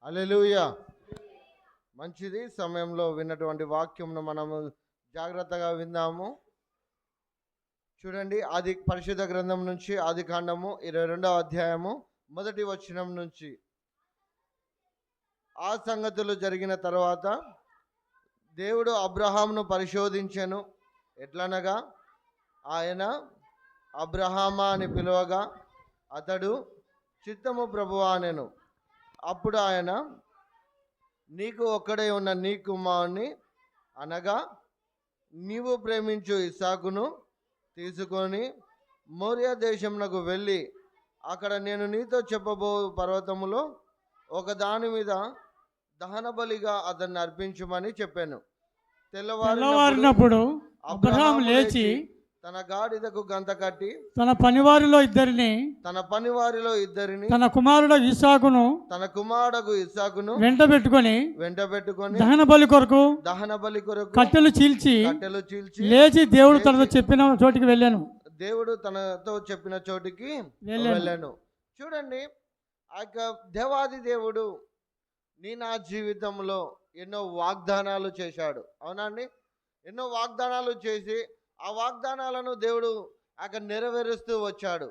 హల్లెలూయా. మంచిది. సమయంలో విన్నటువంటి వాక్యంను మనము జాగ్రత్తగా విందాము. చూడండి, ఆది పరిశుద్ధ గ్రంథం నుంచి ఆది కాండము 22వ అధ్యాయము 1వ వచనం నుంచి. ఆ సంగతులు జరిగిన తర్వాత దేవుడు అబ్రహామును పరిశోధించెను. ఎట్లనగా ఆయన అబ్రహామా అని పిలువగా అతడు చిత్తము ప్రభువా అనెను. అప్పుడు ఆయన, నీకు ఒక్కడే ఉన్న నీ కుమారుని అనగా నీవు ప్రేమించు ఇస్సాకును తీసుకొని మోరియా దేశమునకు వెళ్ళి అక్కడ నేను నీతో చెప్పబో పర్వతములో ఒక దాని మీద దహన బలిగా అతన్ని అర్పించమని చెప్పాను. తెల్లవారినప్పుడు అబ్రహాము లేచి తన గాడిదకు గంత కట్టి తన పనివారిలో ఇద్దరిని తన కుమారుడు ఇస్సాకును వెంట పెట్టుకొని దహన బలి కొరకు కట్టెలు చీల్చి లేచి దేవుడు తనతో చెప్పిన చోటికి వెళ్ళాను. చూడండి, ఆ దేవాది దేవుడు నా జీవితంలో ఎన్నో వాగ్దానాలు చేశాడు. అవునండి, ఎన్నో వాగ్దానాలు చేసి ఆ వాగ్దానాలను దేవుడు నెరవేరుస్తూ వచ్చాడు.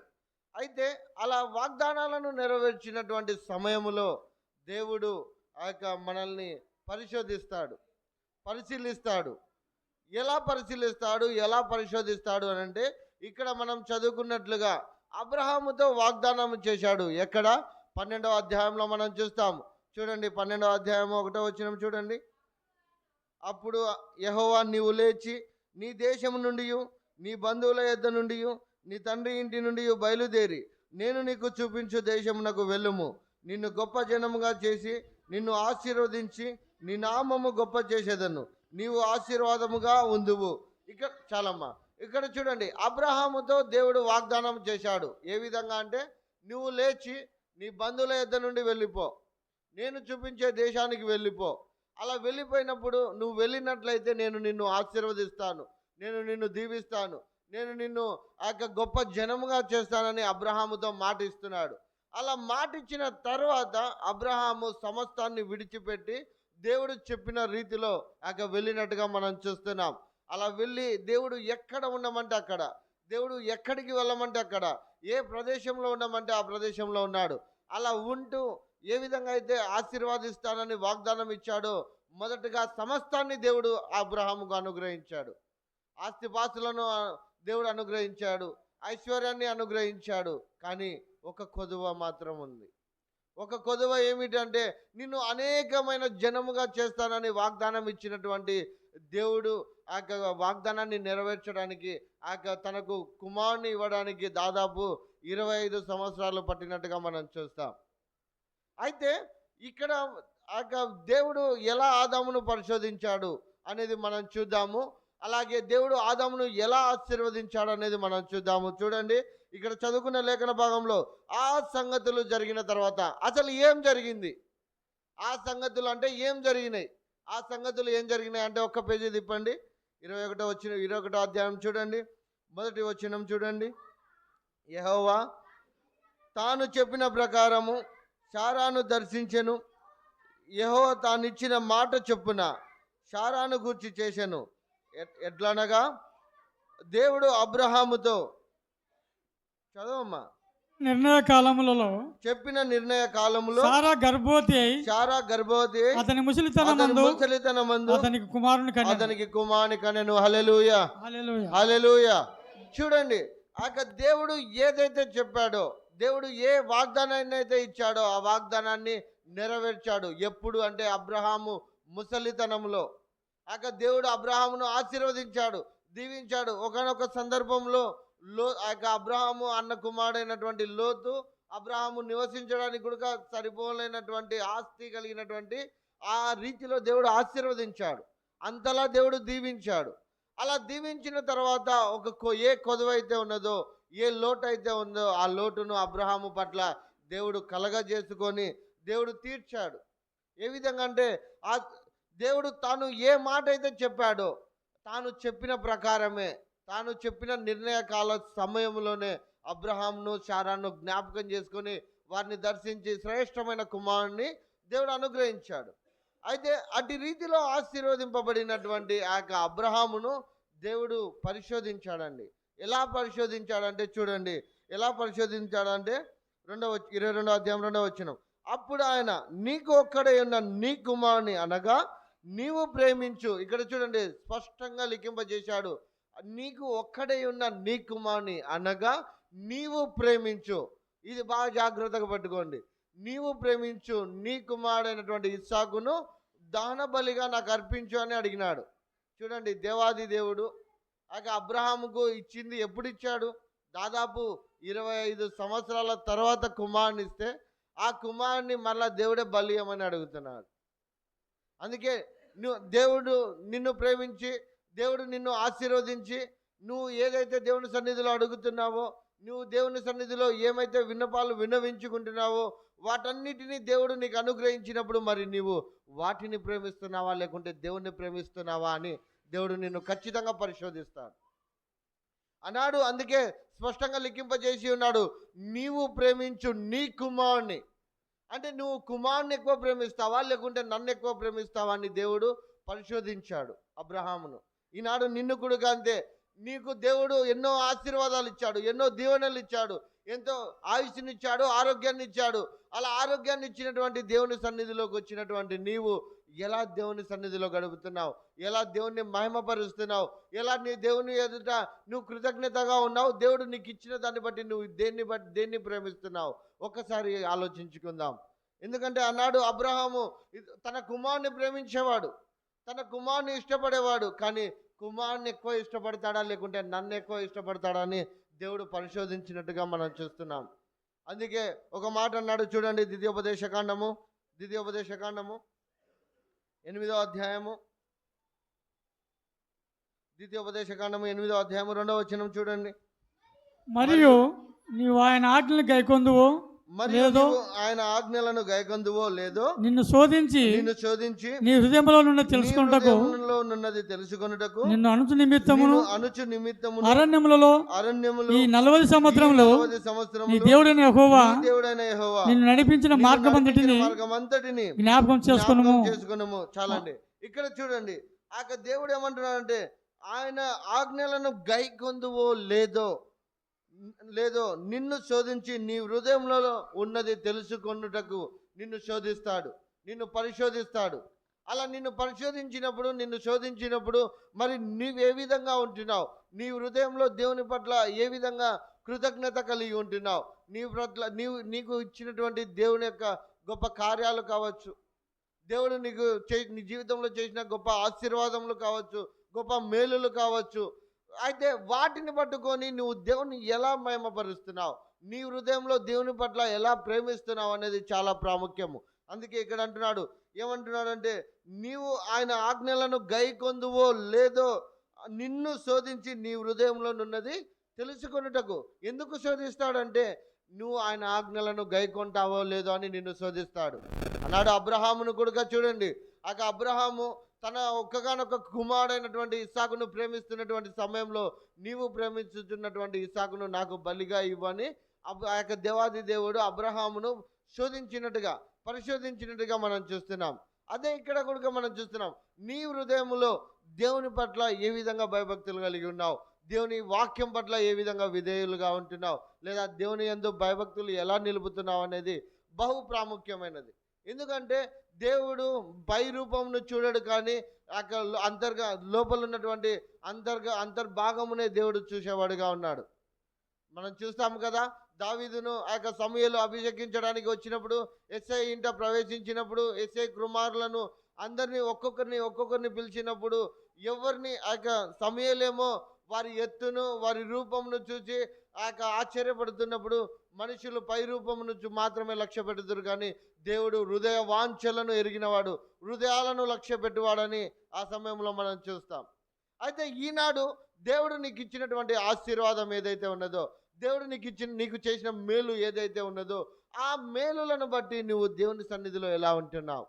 అయితే అలా వాగ్దానాలను నెరవేర్చినటువంటి సమయంలో దేవుడు మనల్ని పరిశీలిస్తాడు. ఎలా పరిశోధిస్తాడు అని అంటే, ఇక్కడ మనం చదువుకున్నట్లుగా అబ్రహాముతో వాగ్దానం చేశాడు. ఎక్కడ? 12వ అధ్యాయంలో మనం చూస్తాము. చూడండి, 12వ అధ్యాయం 1వ వచనం చూడండి. అప్పుడు యెహోవా, నీవు లేచి నీ దేశము నుండి నీ బంధువుల యొద్ద నుండి నీ తండ్రి ఇంటి నుండి బయలుదేరి నేను నీకు చూపించు దేశమునకు వెళ్ళుము. నిన్ను గొప్ప జనముగా చేసి నిన్ను ఆశీర్వదించి నీ నామము గొప్ప చేసేదను. నీవు ఆశీర్వాదముగా ఉందువు. ఇక్కడ చూడండి, అబ్రహాముతో దేవుడు వాగ్దానం చేశాడు. ఏ విధంగా అంటే, నువ్వు లేచి నీ బంధువుల యొద్ద నుండి వెళ్ళిపో, నేను చూపించే దేశానికి వెళ్ళిపో. అలా వెళ్ళిపోయినప్పుడు నువ్వు వెళ్ళినట్లయితే నేను నిన్ను ఆశీర్వదిస్తాను, నేను నిన్ను దీవిస్తాను, నేను నిన్ను గొప్ప జనముగా చేస్తానని అబ్రహాముతో మాట ఇస్తున్నాడు. అలా మాట ఇచ్చిన తర్వాత అబ్రహాము సమస్తాన్ని విడిచిపెట్టి దేవుడు చెప్పిన రీతిలో వెళ్ళినట్టుగా మనం చూస్తున్నాం. అలా వెళ్ళి దేవుడు ఎక్కడ ఉండమంటే అక్కడ, దేవుడు ఎక్కడికి వెళ్ళమంటే అక్కడ, ఏ ప్రదేశంలో ఉండమంటే ఆ ప్రదేశంలో ఉన్నాడు. అలా ఉంటూ ఏ విధంగా అయితే ఆశీర్వాదిస్తానని వాగ్దానం ఇచ్చాడో, మొదటగా సమస్తాన్ని దేవుడు అబ్రహాముకు అనుగ్రహించాడు. ఆస్తిపాస్తులను దేవుడు అనుగ్రహించాడు, ఐశ్వర్యాన్ని అనుగ్రహించాడు. కానీ ఒక కొదువ మాత్రం ఉంది. ఒక కొదువ ఏమిటంటే, నిన్ను అనేకమైన జనముగా చేస్తానని వాగ్దానం ఇచ్చినటువంటి దేవుడు ఆ వాగ్దానాన్ని నెరవేర్చడానికి తనకు కుమారుని ఇవ్వడానికి దాదాపు 25 సంవత్సరాలు పట్టినట్టుగా మనం చూస్తాం. అయితే ఇక్కడ దేవుడు ఎలా ఆదామును పరిశోధించాడు అనేది మనం చూద్దాము. అలాగే దేవుడు ఆదామును ఎలా ఆశీర్వదించాడు అనేది మనం చూద్దాము. చూడండి, ఇక్కడ చదువుకున్న లేఖన భాగంలో ఆ సంగతులు జరిగిన తర్వాత అసలు ఏం జరిగింది, ఆ సంగతులు అంటే ఏం జరిగినాయి, ఆ సంగతులు ఏం జరిగినాయి అంటే ఒక్క పేజీ తిప్పండి. 21వ అధ్యాయం చూడండి, 1వ వచనం చూడండి. యెహోవా తాను చెప్పిన ప్రకారము శారాను దర్శించెను. యెహోవా తానిచ్చిన మాట చొప్పున శారాను గూర్చి చేసెను. ఎట్లనగా దేవుడు అబ్రహాముతో చదవమ్మా నిర్ణయ నిర్ణయ కాలములో శారా గర్భవతి అతని ముసలితనమందు అతనికి కుమారుని కనెను. హల్లెలూయా, హల్లెలూయా. చూడండి, దేవుడు ఏదైతే చెప్పాడో, దేవుడు ఏ వాగ్దానాన్ని అయితే ఇచ్చాడో ఆ వాగ్దానాన్ని నెరవేర్చాడు. ఎప్పుడు అంటే అబ్రహాము ముసలితనంలో దేవుడు అబ్రహామును ఆశీర్వదించాడు, దీవించాడు. ఒకనొక సందర్భంలో అబ్రహాము అన్న కుమారుడైనటువంటి లోతు అబ్రహాము నివసించడానికి కూడా సరిపోలేనటువంటి ఆస్తి కలిగినటువంటి ఆ రీతిలో దేవుడు ఆశీర్వదించాడు. అంతలా దేవుడు దీవించాడు. అలా దీవించిన తర్వాత ఏ కొదువైతే ఉన్నదో, ఏ లోటు అయితే ఉందో ఆ లోటును అబ్రహాము పట్ల దేవుడు కలగజేసుకొని దేవుడు తీర్చాడు. ఏ విధంగా అంటే, ఆ దేవుడు తాను ఏ మాట అయితే చెప్పాడో తాను చెప్పిన ప్రకారమే, తాను చెప్పిన నిర్ణయ కాల సమయంలోనే అబ్రహామును శారాను జ్ఞాపకం చేసుకొని వారిని దర్శించి శ్రేష్టమైన కుమారుణ్ణి దేవుడు అనుగ్రహించాడు. అయితే అటు రీతిలో ఆశీర్వదింపబడినటువంటి ఆ యొక్క అబ్రహామును దేవుడు పరిశోధించాడండి. ఎలా పరిశోధించాడంటే చూడండి, ఎలా పరిశోధించాడంటే 22వ అధ్యాయం 2వ వచనం. అప్పుడు ఆయన, నీకు ఒక్కడే ఉన్న నీ కుమారుని అనగా నీవు ప్రేమించు. ఇక్కడ చూడండి స్పష్టంగా లిఖింపజేశాడు. నీకు ఒక్కడే ఉన్న నీ కుమారుని అనగా నీవు ప్రేమించు. ఇది బాగా జాగ్రత్తగా పట్టుకోండి. నీవు ప్రేమించు నీ కుమారుడైనటువంటి ఇస్సాకును దహన బలిగా నాకు అర్పించు అని అడిగినాడు. చూడండి, దేవాది దేవుడు అబ్రహాముకు ఇచ్చింది ఎప్పుడు ఇచ్చాడు? దాదాపు 25 సంవత్సరాల తర్వాత కుమారుని ఇస్తే ఆ కుమారుని మళ్ళా దేవుడే బలి ఇవ్వమని అడుగుతున్నాడు. అందుకే దేవుడు నిన్ను ప్రేమించి, దేవుడు నిన్ను ఆశీర్వదించి, నువ్వు ఏదైతే దేవుని సన్నిధిలో అడుగుతున్నావో, నువ్వు దేవుని సన్నిధిలో ఏమైతే విన్నపాలు విన్నవించుకుంటున్నావో వాటన్నిటినీ దేవుడు నీకు అనుగ్రహించినప్పుడు మరి నీవు వాటిని ప్రేమిస్తున్నావా లేకుంటే దేవుణ్ణి ప్రేమిస్తున్నావా అని దేవుడు నిన్ను ఖచ్చితంగా పరిశోధిస్తాడు అన్నాడు. అందుకే స్పష్టంగా లిఖింపజేసి ఉన్నాడు, నీవు ప్రేమించు నీ కుమారుని. అంటే నువ్వు కుమారుని ఎక్కువ ప్రేమిస్తావా లేకుంటే నన్ను ఎక్కువ ప్రేమిస్తావా అని దేవుడు పరిశోధించాడు అబ్రహామును. ఈనాడు నిన్ను కూడా అంతే. నీకు దేవుడు ఎన్నో ఆశీర్వాదాలు ఇచ్చాడు, ఎన్నో దీవెనలు ఇచ్చాడు, ఎంతో ఆయుష్నిచ్చాడు, ఆరోగ్యాన్ని ఇచ్చాడు. అలా ఆరోగ్యాన్ని ఇచ్చినటువంటి దేవుని సన్నిధిలోకి వచ్చినటువంటి నీవు ఎలా దేవుని సన్నిధిలో గడుపుతున్నావు, ఎలా దేవుణ్ణి మహిమపరుస్తున్నావు, ఎలా నీ దేవుని ఎదుట నువ్వు కృతజ్ఞతగా ఉన్నావు, దేవుడు నీకు ఇచ్చిన దాన్ని బట్టి నువ్వు దేన్ని ప్రేమిస్తున్నావు ఒక్కసారి ఆలోచించుకుందాం. ఎందుకంటే అన్నాడు అబ్రహాము తన కుమారుని ప్రేమించేవాడు, తన కుమారుని ఇష్టపడేవాడు. కానీ కుమారుని ఎక్కువ ఇష్టపడతాడా లేకుంటే నన్ను ఎక్కువ ఇష్టపడతాడా అని దేవుడు పరిశోధించినట్టుగా మనం చూస్తున్నాం. అందుకే ఒక మాట అన్నాడు చూడండి, ద్వితీయోపదేశకాండము 8వ అధ్యాయము 8వ అధ్యాయము 2వ వచనం చూడండి. మరియు నీవు ఆయన ఆజ్ఞలను గైకొందువో లేదో, ఆయన ఆజ్ఞలను గైకొందువో లేదో, నిన్ను శోధించి నీ హృదయంలో నున్నది తెలుసుకొనుటకు నిన్ను అనుచు నిమిత్తమును అరణ్యములలో ఈ 40 సంవత్సరములు నీ దేవుడైన యెహోవా నిన్ను నడిపించిన మార్గమంతటిని జ్ఞాపకం చేసుకొనుము. చాలండి. ఇక్కడ చూడండి, ఆ దేవుడు ఏమంటున్నాడంటే ఆయన ఆజ్ఞలను గైకొందువో లేదో నిన్ను శోధించి నీ హృదయంలో ఉన్నది తెలుసుకొనుటకు నిన్ను శోధిస్తాడు, నిన్ను పరిశోధిస్తాడు. అలా నిన్ను పరిశోధించినప్పుడు, నిన్ను శోధించినప్పుడు మరి నీవు ఏ విధంగా ఉంటున్నావు, నీ హృదయంలో దేవుని పట్ల ఏ విధంగా కృతజ్ఞత కలిగి ఉంటున్నావు, నీ పట్ల నీకు ఇచ్చినటువంటి దేవుని యొక్క గొప్ప కార్యాలు కావచ్చు, దేవుడు నీ జీవితంలో చేసిన గొప్ప ఆశీర్వాదములు కావచ్చు, గొప్ప మేలులు కావచ్చు. అయితే వాటిని పట్టుకొని నువ్వు దేవుని ఎలా మహిమపరుస్తున్నావు, నీ హృదయంలో దేవుని పట్ల ఎలా ప్రేమిస్తున్నావు అనేది చాలా ప్రాముఖ్యము. అందుకే ఇక్కడ ఏమంటున్నాడంటే నీవు ఆయన ఆజ్ఞలను గైకొందువో లేదో నిన్ను శోధించి నీ హృదయంలో ఉన్నది తెలుసుకొనుటకు. ఎందుకు శోధిస్తాడంటే నువ్వు ఆయన ఆజ్ఞలను గైకొంటావో లేదో అని నిన్ను శోధిస్తాడు అన్నాడు. అబ్రహామును కూడా చూడండి, అబ్రహాము తన ఒక్కగానొక్క కుమారుడైనటువంటి ఇస్సాకును ప్రేమిస్తున్నటువంటి సమయంలో నీవు ప్రేమిస్తున్నటువంటి ఇస్సాకును నాకు బలిగా ఇవ్వని ఆ యొక్క దేవాది దేవుడు అబ్రహామును పరిశోధించినట్టుగా మనం చూస్తున్నాం. అదే ఇక్కడ కూడా మనం చూస్తున్నాం, నీ హృదయంలో దేవుని పట్ల ఏ విధంగా భయభక్తులు కలిగి ఉన్నావు, దేవుని వాక్యం పట్ల ఏ విధంగా విధేయులుగా ఉంటున్నావు, లేదా దేవుని యందు భయభక్తులు ఎలా నిలుపుతున్నావు అనేది బహు ప్రాముఖ్యమైనది. ఎందుకంటే దేవుడు పై రూపంను చూడడు, కానీ లోపల ఉన్నటువంటి అంతర్భాగమునే దేవుడు చూసేవాడుగా ఉన్నాడు. మనం చూస్తాము కదా, దావీదును ఆ యొక్క సమూయేలు అభిషేకించడానికి వచ్చినప్పుడు ఎస్ఐ ఇంట ప్రవేశించినప్పుడు ఎస్ఐ కుమారులను అందరినీ ఒక్కొక్కరిని పిలిచినప్పుడు ఎవరిని ఆ యొక్క సమూయేలేమో వారి ఎత్తును వారి రూపమును చూసి ఆ యొక్క ఆశ్చర్యపడుతున్నప్పుడు మనుషులు పై రూపమును మాత్రమే లక్ష్య పెడుతురు, కానీ దేవుడు హృదయ వాంఛలను ఎరిగినవాడు, హృదయాలను లక్ష్య పెట్టువాడని ఆ సమయంలో మనం చూస్తాం. అయితే ఈనాడు దేవుడు నీకు ఇచ్చినటువంటి ఆశీర్వాదం ఏదైతే ఉన్నదో, దేవుడు నీకు చేసిన మేలు ఏదైతే ఉన్నదో, ఆ మేలులను బట్టి నువ్వు దేవుని సన్నిధిలో ఎలా ఉంటున్నావు,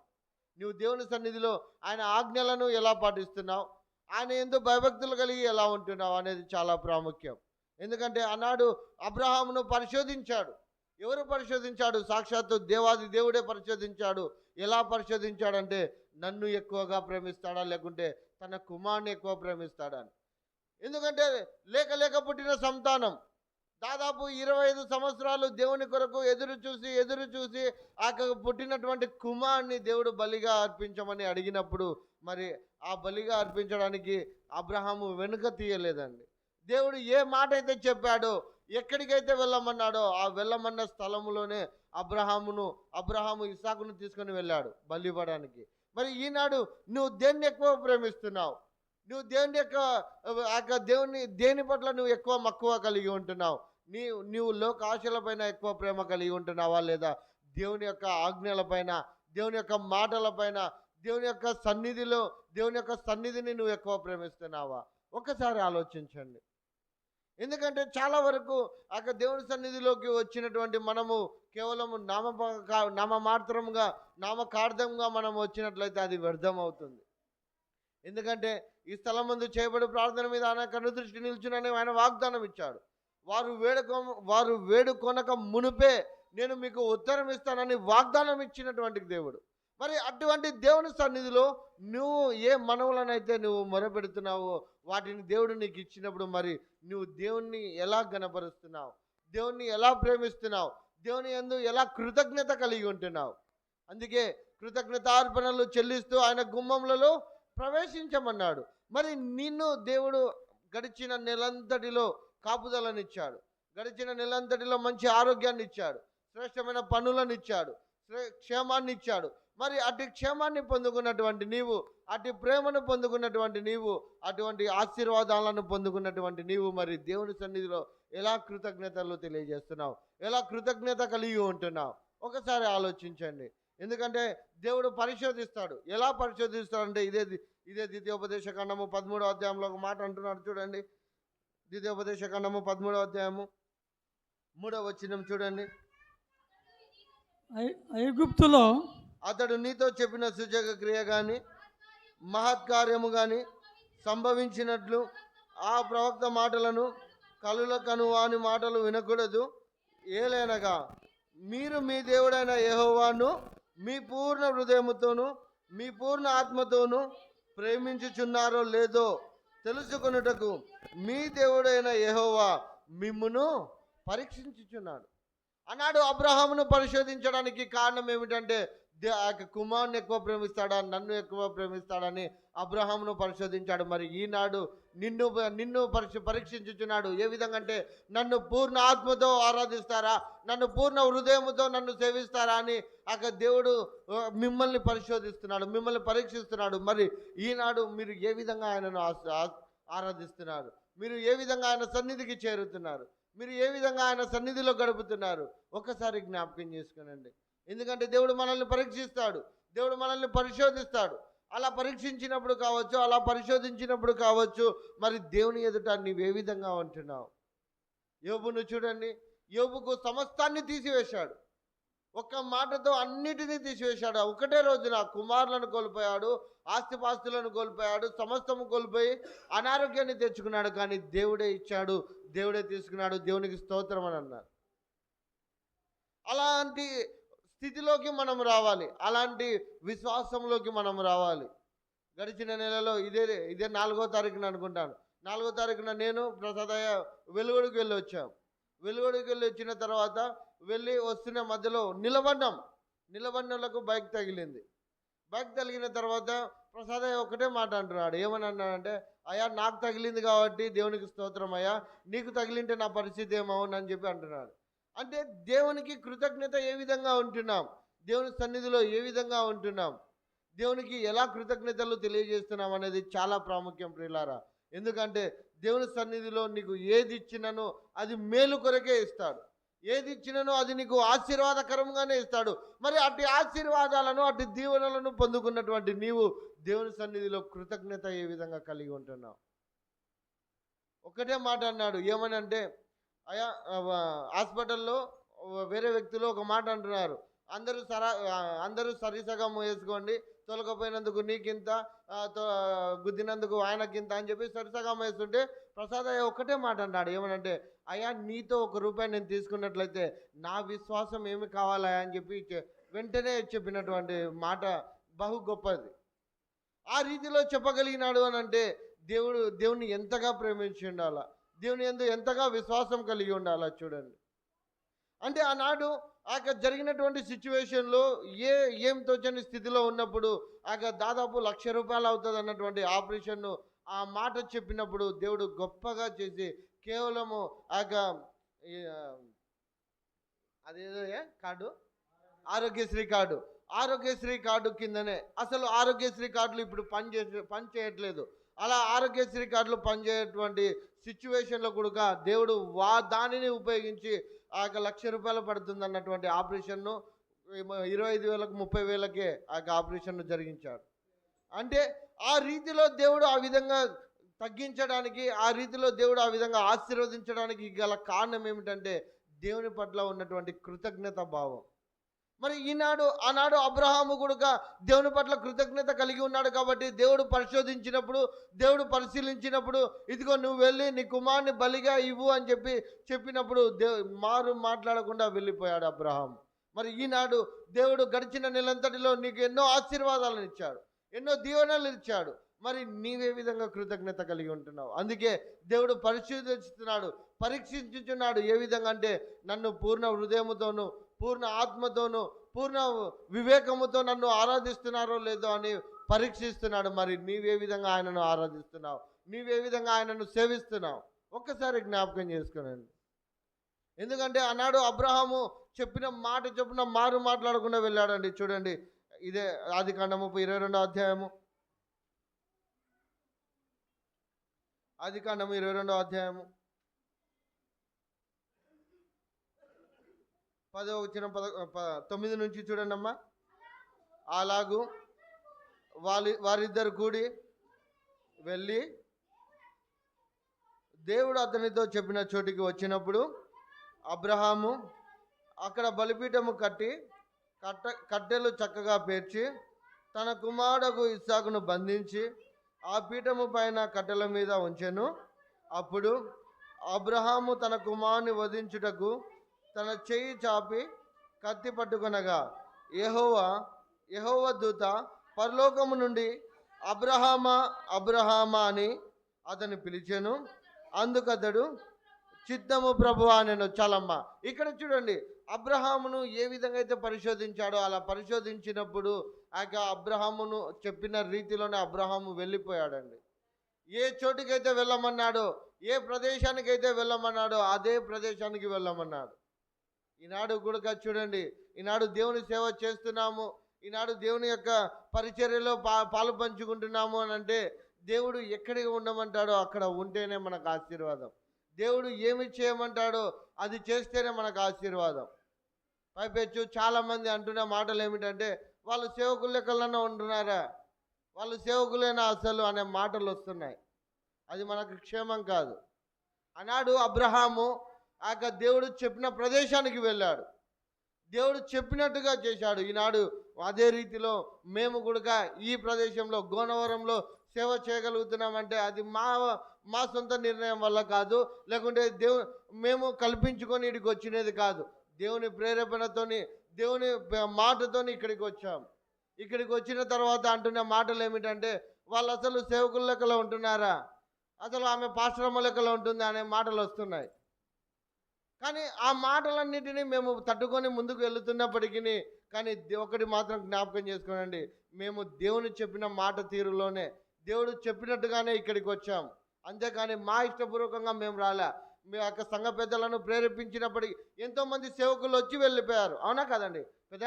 నువ్వు దేవుని సన్నిధిలో ఆయన ఆజ్ఞలను ఎలా పాటిస్తున్నావు, ఆయన ఎంతో భయభక్తులు కలిగి ఎలా ఉంటున్నావు అనేది చాలా ప్రాముఖ్యం. ఎందుకంటే ఆనాడు అబ్రహామును పరిశోధించాడు. ఎవరు పరిశోధించాడు? సాక్షాత్తు దేవాది దేవుడే పరిశోధించాడు. ఎలా పరిశోధించాడంటే నన్ను ఎక్కువగా ప్రేమిస్తాడా లేకుంటే తన కుమారుని ఎక్కువ ప్రేమిస్తాడా అని. ఎందుకంటే లేక లేక పుట్టిన సంతానం దాదాపు 25 సంవత్సరాలు దేవుని కొరకు ఎదురు చూసి ఆ పుట్టినటువంటి కుమారుని దేవుడు బలిగా అర్పించమని అడిగినప్పుడు మరి ఆ బలిగా అర్పించడానికి అబ్రహాము వెనుక తీయలేదండి. దేవుడు ఏ మాట అయితే చెప్పాడో, ఎక్కడికైతే వెళ్ళమన్నాడో ఆ వెళ్ళమన్న స్థలములోనే అబ్రహాము ఇస్సాకును తీసుకొని వెళ్ళాడు బలి ఇవ్వడానికి. మరి ఈనాడు నువ్వు దేన్ని ఎక్కువ ప్రేమిస్తున్నావు? నువ్వు దేని పట్ల నువ్వు ఎక్కువ మక్కువ కలిగి ఉంటున్నావు? నీవు లోక ఆశలపైన ఎక్కువ ప్రేమ కలిగి ఉంటున్నావా, లేదా దేవుని యొక్క ఆజ్ఞలపైన, దేవుని యొక్క మాటలపైన, దేవుని యొక్క సన్నిధిని నువ్వు ఎక్కువ ప్రేమిస్తున్నావా? ఒక్కసారి ఆలోచించండి. ఎందుకంటే చాలా వరకు దేవుని సన్నిధిలోకి వచ్చినటువంటి మనము కేవలము నామకార్థంగా మనం వచ్చినట్లయితే అది వ్యర్థం అవుతుంది. ఎందుకంటే ఈ స్థలం ముందు చేయబడి ప్రార్థన మీద ఆయన కనుదృష్టి నిల్చునని ఆయన వాగ్దానం ఇచ్చాడు. వారు వేడుకొనక మునుపే నేను మీకు ఉత్తరం ఇస్తానని వాగ్దానం ఇచ్చినటువంటి దేవుడు. మరి అటువంటి దేవుని సన్నిధిలో నువ్వు ఏ మనవులనైతే నువ్వు మొరపెడుతున్నావో వాటిని దేవుడు నీకు ఇచ్చినప్పుడు మరి నువ్వు దేవుణ్ణి ఎలా గణపరుస్తున్నావు? దేవుణ్ణి ఎలా ప్రేమిస్తున్నావు? దేవుని యందు ఎలా కృతజ్ఞత కలిగి ఉంటున్నావు? అందుకే కృతజ్ఞతార్పణలు చెల్లిస్తూ ఆయన గుమ్మములలో ప్రవేశించమన్నాడు. మరి నిన్ను దేవుడు గడిచిన నెలంతటిలో కాపుదలనిచ్చాడు, గడిచిన నెలంతటిలో మంచి ఆరోగ్యాన్ని ఇచ్చాడు, శ్రేష్టమైన పనులను ఇచ్చాడు, క్షేమాన్ని ఇచ్చాడు. మరి అటు క్షేమాన్ని పొందుకున్నటువంటి నీవు, అటు ప్రేమను పొందుకున్నటువంటి నీవు, అటువంటి ఆశీర్వాదాలను పొందుకున్నటువంటి నీవు మరి దేవుని సన్నిధిలో ఎలా కృతజ్ఞతలు తెలియజేస్తున్నావు? ఎలా కృతజ్ఞత కలిగి ఉంటున్నావు? ఒకసారి ఆలోచించండి. ఎందుకంటే దేవుడు పరిశోధిస్తాడు. ఎలా పరిశోధిస్తాడంటే ఇదే ద్వితీయోపదేశ ఖండము 13వ అధ్యాయంలో ఒక మాట అంటున్నాడు చూడండి. ద్వితీయోపదేశ ఖండము 13వ అధ్యాయము 3వ వచనం చూడండి. ఐగుప్తులో అతడు నీతో చెప్పిన సూచక క్రియ కానీ మహత్కార్యము కానీ సంభవించినట్లు ఆ ప్రవక్త మాటలను కలుల కనువాని మాటలు వినకూడదు. ఏలైనగా మీరు మీ దేవుడైన యెహోవాను మీ పూర్ణ హృదయముతోను మీ పూర్ణ ఆత్మతోను ప్రేమించుచున్నారో లేదో తెలుసుకొనుటకు మీ దేవుడైన యెహోవా మిమ్మును పరీక్షించుచున్నాడు అన్నాడు. అబ్రహామును పరిశోధించడానికి కారణం ఏమిటంటే కుమారుని ఎక్కువ ప్రేమిస్తాడా, నన్ను ఎక్కువ ప్రేమిస్తాడని అబ్రహామును పరిశోధించాడు. మరి ఈనాడు నిన్ను పరీక్షించుచున్నాడు. ఏ విధంగా అంటే నన్ను పూర్ణ ఆత్మతో ఆరాధిస్తారా, నన్ను పూర్ణ హృదయముతో నన్ను సేవిస్తారా అని దేవుడు మిమ్మల్ని పరిశోధిస్తున్నాడు, మిమ్మల్ని పరీక్షిస్తున్నాడు. మరి ఈనాడు మీరు ఏ విధంగా ఆయనను ఆరాధిస్తున్నారు? మీరు ఏ విధంగా ఆయన సన్నిధికి చేరుతున్నారు? మీరు ఏ విధంగా ఆయన సన్నిధిలో గడుపుతున్నారు? ఒక్కసారి జ్ఞాపకం చేసుకునండి. ఎందుకంటే దేవుడు మనల్ని పరీక్షిస్తాడు, దేవుడు మనల్ని పరిశోధిస్తాడు. అలా పరీక్షించినప్పుడు కావచ్చు, అలా పరిశోధించినప్పుడు కావచ్చు, మరి దేవుని ఎదుట నీవే విధంగా ఉంటున్నావు? యోబును చూడండి. యోబుకు సమస్తాన్ని తీసివేశాడు, ఒక్క మాటతో అన్నిటినీ తీసివేశాడు. ఒకటే రోజున కుమారులను కోల్పోయాడు, ఆస్తిపాస్తులను కోల్పోయాడు, సమస్తము కోల్పోయి అనారోగ్యాన్ని తెచ్చుకున్నాడు. కానీ దేవుడే ఇచ్చాడు, దేవుడే తీసుకున్నాడు, దేవునికి స్తోత్రం అని అన్నారు. అలాంటి స్థితిలోకి మనం రావాలి, అలాంటి విశ్వాసంలోకి మనం రావాలి. గడిచిన నెలలో ఇదే 4వ తారీఖున అనుకుంటాను, 4వ తారీఖున నేను ప్రసాదయ్య వెలుగుడికి వెళ్ళి వచ్చాం. వెలుగుడికి వెళ్ళి వచ్చిన తర్వాత వెళ్ళి వస్తున్న మధ్యలో నిలబడినలకు బైక్ తగిలింది. బైక్ తగిలిన తర్వాత ప్రసాదయ్య ఒకటే మాట అంటున్నాడు. ఏమని అన్నాడంటే, అయ్యా నాకు తగిలింది కాబట్టి దేవునికి స్తోత్రం అయ్యా, నీకు తగిలింటే నా పరిస్థితి ఏమవునని చెప్పి అంటున్నాడు. అంటే దేవునికి కృతజ్ఞత ఏ విధంగా ఉంటున్నాం, దేవుని సన్నిధిలో ఏ విధంగా ఉంటున్నాం, దేవునికి ఎలా కృతజ్ఞతలు తెలియజేస్తున్నాం అనేది చాలా ప్రాముఖ్యం ప్రియులారా. ఎందుకంటే దేవుని సన్నిధిలో నీకు ఏది ఇచ్చిననో అది మేలు కొరకే ఇస్తాడు, ఏది ఇచ్చిననో అది నీకు ఆశీర్వాదకరంగానే ఇస్తాడు. మరి అటు ఆశీర్వాదాలను, అటు దీవెనలను పొందుకున్నటువంటి నీవు దేవుని సన్నిధిలో కృతజ్ఞత ఏ విధంగా కలిగి ఉంటున్నావు? ఒకటే మాట అన్నాడు. ఏమని అంటే, అయా హాస్పిటల్లో వేరే వ్యక్తులు ఒక మాట అంటున్నారు, అందరూ సరిసగం వేసుకోండి, తొలకపోయినందుకు నీకింత, గుద్దినందుకు ఆయనకింత అని చెప్పి సరిసగం వేస్తుంటే ప్రసాద్ అయ్య ఒక్కటే మాట అన్నాడు. ఏమనంటే, అయ్యా నీతో ₹1 నేను తీసుకున్నట్లయితే నా విశ్వాసం ఏమి కావాలా అని చెప్పి వెంటనే చెప్పినటువంటి మాట బహు గొప్పది. ఆ రీతిలో చెప్పగలిగినాడు అని అంటే దేవుని ఎంతగా ప్రేమించి ఉండాలా, దేవుని యందు ఎంతగా విశ్వాసం కలిగి ఉండాలా చూడండి. అంటే ఆనాడు జరిగినటువంటి సిచ్యువేషన్లో ఏం తోచని స్థితిలో ఉన్నప్పుడు దాదాపు ₹1,00,000 అవుతుంది అన్నటువంటి ఆపరేషన్ను ఆ మాట చెప్పినప్పుడు దేవుడు గొప్పగా చేసి కేవలము అదేదో కార్డు, ఆరోగ్యశ్రీ కార్డు కిందనే, అసలు ఆరోగ్యశ్రీ కార్డులు ఇప్పుడు పని చేయట్లేదు. అలా ఆరోగ్యశ్రీ కార్డులు పనిచేయటువంటి సిచ్యువేషన్లో కూడా దేవుడు దానిని ఉపయోగించి ₹1,00,000 పడుతుంది అన్నటువంటి ఆపరేషన్ను 25,000కు 30,000కే ఆపరేషన్ను జరిగించాడు. అంటే ఆ రీతిలో దేవుడు ఆ విధంగా తగ్గించడానికి, ఆ రీతిలో దేవుడు ఆ విధంగా ఆశీర్వదించడానికి గల కారణం ఏమిటంటే దేవుని పట్ల ఉన్నటువంటి కృతజ్ఞత భావం. మరి ఆనాడు అబ్రహాము కూడా దేవుని పట్ల కృతజ్ఞత కలిగి ఉన్నాడు కాబట్టి దేవుడు పరిశీలించినప్పుడు ఇదిగో నువ్వు వెళ్ళి నీ కుమారుని బలిగా ఇవ్వు అని చెప్పినప్పుడు మాట్లాడకుండా వెళ్ళిపోయాడు అబ్రహాము. మరి ఈనాడు దేవుడు గడిచిన నెలంతటిలో నీకు ఎన్నో ఆశీర్వాదాలను ఇచ్చాడు, ఎన్నో దీవెనలు ఇచ్చాడు. మరి నీవే విధంగా కృతజ్ఞత కలిగి ఉంటున్నావు? అందుకే దేవుడు పరీక్షించుచున్నాడు. ఏ విధంగా అంటే నన్ను పూర్ణ హృదయముతోను, పూర్ణ ఆత్మతోను, పూర్ణ వివేకముతో నన్ను ఆరాధిస్తున్నారో లేదో అని పరీక్షిస్తున్నాడు. మరి నీవే విధంగా ఆయనను ఆరాధిస్తున్నావు, నీవే విధంగా ఆయనను సేవిస్తున్నావు? ఒక్కసారి జ్ఞాపకం చేసుకోనండి. ఎందుకంటే ఆనాడు అబ్రహాము చెప్పిన మాట చొప్పున మాట్లాడకుండా వెళ్ళాడండి. చూడండి, ఇదే ఆదికాండము 22వ అధ్యాయము, ఆదికాండము 22వ అధ్యాయము 10వ వచనం 9 నుంచి చూడండి అమ్మా. అలాగూ వారిద్దరు కూడి వెళ్ళి దేవుడు అతనితో చెప్పిన చోటికి వచ్చినప్పుడు అబ్రహాము అక్కడ బలిపీఠము కట్టెలు చక్కగా పేర్చి తన కుమారుడు ఇస్సాకును బంధించి ఆ పీఠము పైన కట్టెల మీద ఉంచెను. అప్పుడు అబ్రహాము తన కుమారుని వధించుటకు తన చెయ్యి చాపి కత్తి పట్టుకొనగా యెహోవా దూత పరలోకము నుండి అబ్రహామా అని అతను పిలిచెను. అందుకతడు చిత్తము ప్రభువా నేను. చాలమ్మ, ఇక్కడ చూడండి, అబ్రహామును ఏ విధంగా అయితే పరిశోధించాడో అలా పరిశోధించినప్పుడు అబ్రహామును చెప్పిన రీతిలోనే అబ్రహాము వెళ్ళిపోయాడండి. ఏ చోటుకైతే వెళ్ళమన్నాడో, ఏ ప్రదేశానికైతే వెళ్ళమన్నాడో అదే ప్రదేశానికి వెళ్ళమన్నాడు. ఈనాడు కూడా చూడండి, ఈనాడు దేవుని సేవ చేస్తున్నాము, ఈనాడు దేవుని యొక్క పరిచర్యలో పాలు పంచుకుంటున్నాము అని అంటే దేవుడు ఎక్కడికి ఉండమంటాడో అక్కడ ఉంటేనే మనకు ఆశీర్వాదం. దేవుడు ఏమి చేయమంటాడో అది చేస్తేనే మనకు ఆశీర్వాదం. పైపెచ్చు చాలామంది అంటున్న మాటలు ఏమిటంటే, వాళ్ళు సేవకుల లెక్కలన్నా ఉంటున్నారా, వాళ్ళు సేవకులేనా అసలు అనే మాటలు వస్తున్నాయి. అది మనకు క్షేమం కాదు. ఆనాడు అబ్రహాము దేవుడు చెప్పిన ప్రదేశానికి వెళ్ళాడు, దేవుడు చెప్పినట్టుగా చేశాడు. ఈనాడు అదే రీతిలో మేము కూడా ఈ ప్రదేశంలో గోనవరంలో సేవ చేయగలుగుతున్నామంటే అది మా సొంత నిర్ణయం వల్ల కాదు, లేకుంటే మేము కల్పించుకొని ఇక్కడికి వచ్చినది కాదు. దేవుని ప్రేరేపణతోని, దేవుని మాటతోని ఇక్కడికి వచ్చాం. ఇక్కడికి వచ్చిన తర్వాత అంటున్న మాటలు ఏమిటంటే, వాళ్ళు అసలు సేవకుల లెక్కలో ఉంటున్నారా, అసలు ఆమె పాస్టరమ్మ లెక్కలో ఉంటుంది అనే మాటలు వస్తున్నాయి. కానీ ఆ మాటలన్నిటినీ మేము తట్టుకొని ముందుకు వెళుతున్నప్పటికీ కానీ ఒకటి మాత్రం జ్ఞాపకం చేసుకోనండి, మేము దేవుని చెప్పిన మాట తీరులోనే, దేవుడు చెప్పినట్టుగానే ఇక్కడికి వచ్చాం. అంతేకాని మా ఇష్టపూర్వకంగా మేము రాలే. మీ యొక్క సంఘ పెద్దలను ప్రేరేపించినప్పటికీ ఎంతోమంది సేవకులు వచ్చి వెళ్ళిపోయారు, అవునా కదండి పెద్ద,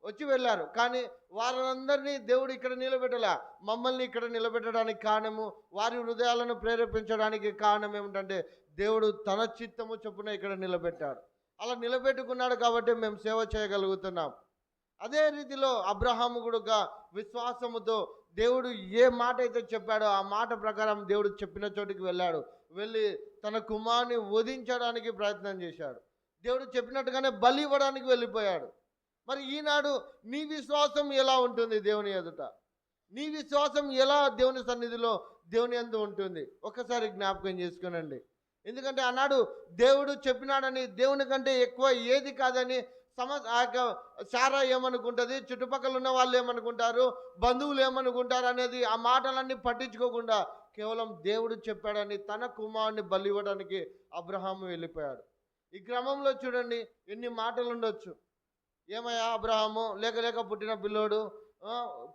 వచ్చి వెళ్ళారు. కానీ వారందరినీ దేవుడు ఇక్కడ నిలబెట్టలే. మమ్మల్ని ఇక్కడ నిలబెట్టడానికి కారణము, వారి హృదయాలను ప్రేరేపించడానికి కారణం ఏమిటంటే దేవుడు తన చిత్తము చొప్పున ఇక్కడ నిలబెట్టాడు. అలా నిలబెట్టుకున్నాడు కాబట్టి మేము సేవ చేయగలుగుతున్నాం. అదే రీతిలో అబ్రహాము కూడా విశ్వాసముతో దేవుడు ఏ మాట అయితే చెప్పాడో ఆ మాట ప్రకారం దేవుడు చెప్పిన చోటికి వెళ్ళాడు. వెళ్ళి తన కుమారుని వధించడానికి ప్రయత్నం చేశాడు. దేవుడు చెప్పినట్టుగానే బలి ఇవ్వడానికి వెళ్ళిపోయాడు. మరి ఈనాడు నీ విశ్వాసం ఎలా ఉంటుంది దేవుని ఎదుట? నీ విశ్వాసం ఎలా దేవుని సన్నిధిలో దేవుని యందు ఉంటుంది? ఒక్కసారి జ్ఞాపకం చేసుకునండి. ఎందుకంటే ఆనాడు దేవుడు చెప్పినాడని, దేవుని కంటే ఎక్కువ ఏది కాదని శారా ఏమనుకుంటుంది, చుట్టుపక్కల ఉన్న వాళ్ళు ఏమనుకుంటారు, బంధువులు ఏమనుకుంటారు అనేది ఆ మాటలన్నీ పట్టించుకోకుండా కేవలం దేవుడు చెప్పాడని తన కుమారుని బలి ఇవ్వడానికి అబ్రహాము వెళ్ళిపోయాడు. ఈ క్రమంలో చూడండి ఎన్ని మాటలు ఉండొచ్చు. ఏమయ్యా అబ్రహాము, లేక లేక పుట్టిన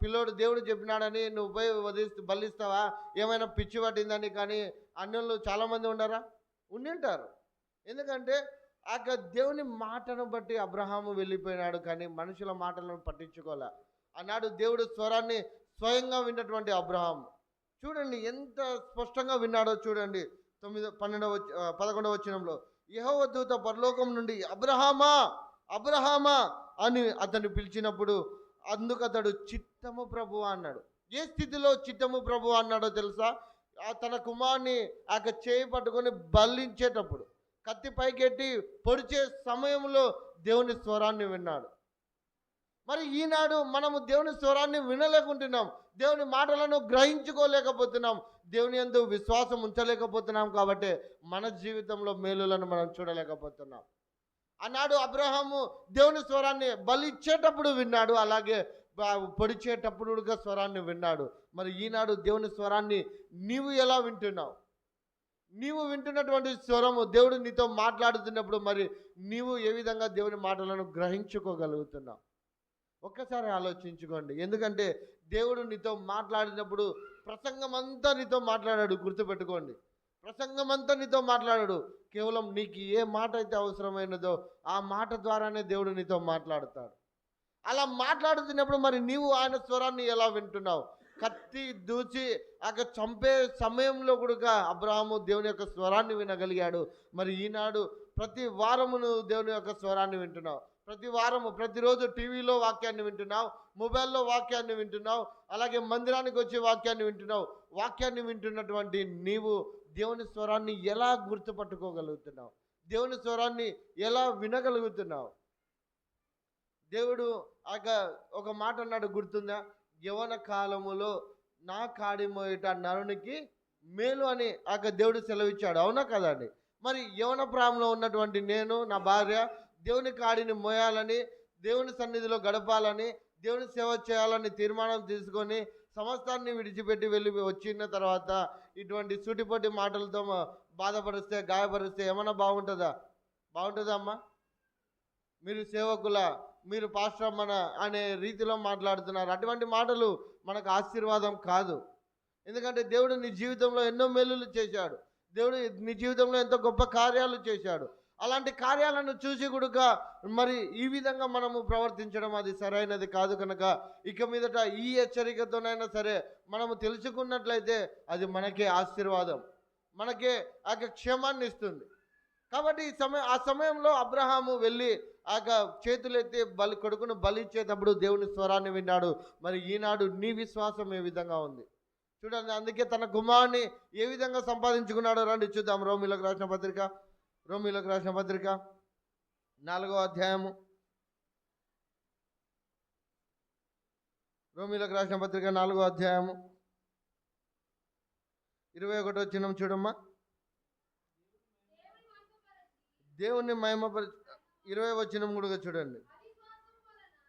పిల్లోడు దేవుడు చెప్పినాడని నువ్వు పోయి బలిస్తావా, ఏమైనా పిచ్చి పట్టిందని? కానీ అన్యులు చాలామంది ఉండరా? ఉండింటారు. ఎందుకంటే ఆ దేవుని మాటను బట్టి అబ్రహాము వెళ్ళిపోయినాడు, కానీ మనుషుల మాటలను పట్టించుకోలే. ఆనాడు దేవుడు స్వరాన్ని స్వయంగా విన్నటువంటి అబ్రహాము చూడండి ఎంత స్పష్టంగా విన్నాడో చూడండి. 11వ వచనంలో యెహోవా దూత పరలోకం నుండి అబ్రహామా అబ్రహామా అని అతన్ని పిలిచినప్పుడు అందుకు అతడు చిత్తము ప్రభువా అన్నాడు. ఏ స్థితిలో చిత్తము ప్రభువా అన్నాడో తెలుసా? తన కుమారుని చేయి పట్టుకొని బలించేటప్పుడు, కత్తి పైకెట్టి పొడిచే సమయంలో దేవుని స్వరాన్ని విన్నాడు. మరి ఈనాడు మనము దేవుని స్వరాన్ని వినలేకుంటున్నాం, దేవుని మాటలను గ్రహించుకోలేకపోతున్నాం, దేవుని యందు విశ్వాసం ఉంచలేకపోతున్నాం. కాబట్టి మన జీవితంలో మేలులను మనం చూడలేకపోతున్నాం. ఆనాడు అబ్రహాము దేవుని స్వరాన్ని బలిచ్చేటప్పుడు విన్నాడు, అలాగే పొడిచేటప్పుడు స్వరాన్ని విన్నాడు. మరి ఈనాడు దేవుని స్వరాన్ని నీవు ఎలా వింటున్నావు? నీవు వింటున్నటువంటి స్వరము దేవుడు నీతో మాట్లాడుతున్నప్పుడు మరి నీవు ఏ విధంగా దేవుని మాటలను గ్రహించుకోగలుగుతున్నావు? ఒక్కసారి ఆలోచించుకోండి. ఎందుకంటే దేవుడు నీతో మాట్లాడినప్పుడు ప్రసంగం అంతా నీతో మాట్లాడాడు. గుర్తుపెట్టుకోండి, ప్రసంగం అంతా నీతో మాట్లాడాడు. కేవలం నీకు ఏ మాట అయితే అవసరమైనదో ఆ మాట ద్వారానే దేవుడు నీతో మాట్లాడతాడు. అలా మాట్లాడుతున్నప్పుడు మరి నీవు ఆయన స్వరాన్ని ఎలా వింటున్నావు? కత్తి దూచి చంపే సమయంలో కూడా అబ్రహాము దేవుని యొక్క స్వరాన్ని వినగలిగాడు. మరి ఈనాడు ప్రతి వారము నువ్వు దేవుని యొక్క స్వరాన్ని వింటున్నావు. ప్రతి వారము, ప్రతిరోజు టీవీలో వాక్యాన్ని వింటున్నావు, మొబైల్లో వాక్యాన్ని వింటున్నావు, అలాగే మందిరానికి వచ్చి వాక్యాన్ని వింటున్నావు. వాక్యాన్ని వింటున్నటువంటి నీవు దేవుని స్వరాన్ని ఎలా గుర్తుపట్టుకోగలుగుతున్నావు? దేవుని స్వరాన్ని ఎలా వినగలుగుతున్నావు? దేవుడు ఒక మాట అన్నాడు, గుర్తుందా? యవన కాలములో నా కాడి మోయట నరునికి మేలు అని దేవుడు సెలవిచ్చాడు. అవునా కదండి? మరి యవన ప్రాయంలో ఉన్నటువంటి నేను, నా భార్య దేవుని కాడిని మోయాలని, దేవుని సన్నిధిలో గడపాలని, దేవుని సేవ చేయాలని తీర్మానం తీసుకొని సమస్తాన్ని విడిచిపెట్టి వచ్చిన తర్వాత ఇటువంటి సూటిపోటి మాటలతో బాధపరిస్తే, గాయపరిస్తే ఏమన్నా బాగుంటుందా? బాగుంటుందా అమ్మా? మీరు సేవకుల, మీరు పాస్టర్ మన అనే రీతిలో మాట్లాడుతున్నారు. అటువంటి మాటలు మనకు ఆశీర్వాదం కాదు. ఎందుకంటే దేవుడు నీ జీవితంలో ఎన్నో మేలులు చేశాడు. దేవుడు నీ జీవితంలో ఎంతో గొప్ప కార్యాలు చేశాడు. అలాంటి కార్యాలను చూసి కూడా మరి ఈ విధంగా మనము ప్రవర్తించడం అది సరైనది కాదు. కనుక ఇక మీదట ఈ హెచ్చరికతోనైనా సరే మనము తెలుసుకున్నట్లయితే అది మనకే ఆశీర్వాదం, మనకే క్షేమాన్ని ఇస్తుంది. కాబట్టి ఆ సమయంలో అబ్రహాము వెళ్ళి చేతులెత్తి కొడుకును బలిచ్చేటప్పుడు దేవుని స్వరాన్ని విన్నాడు. మరి ఈనాడు నీ విశ్వాసం ఏ విధంగా ఉంది చూడండి. అందుకే తన కుమారుని ఏ విధంగా సంపాదించుకున్నాడో రండి చూద్దాం. రోమీలకు రాసిన పత్రిక 4వ అధ్యాయము, రోమీలకు రాసిన పత్రిక 4వ అధ్యాయము 21వ వచనం చూడమ్మా. దేవుని మహిమపరిచి 20వ వచనం కూడా చూడండి.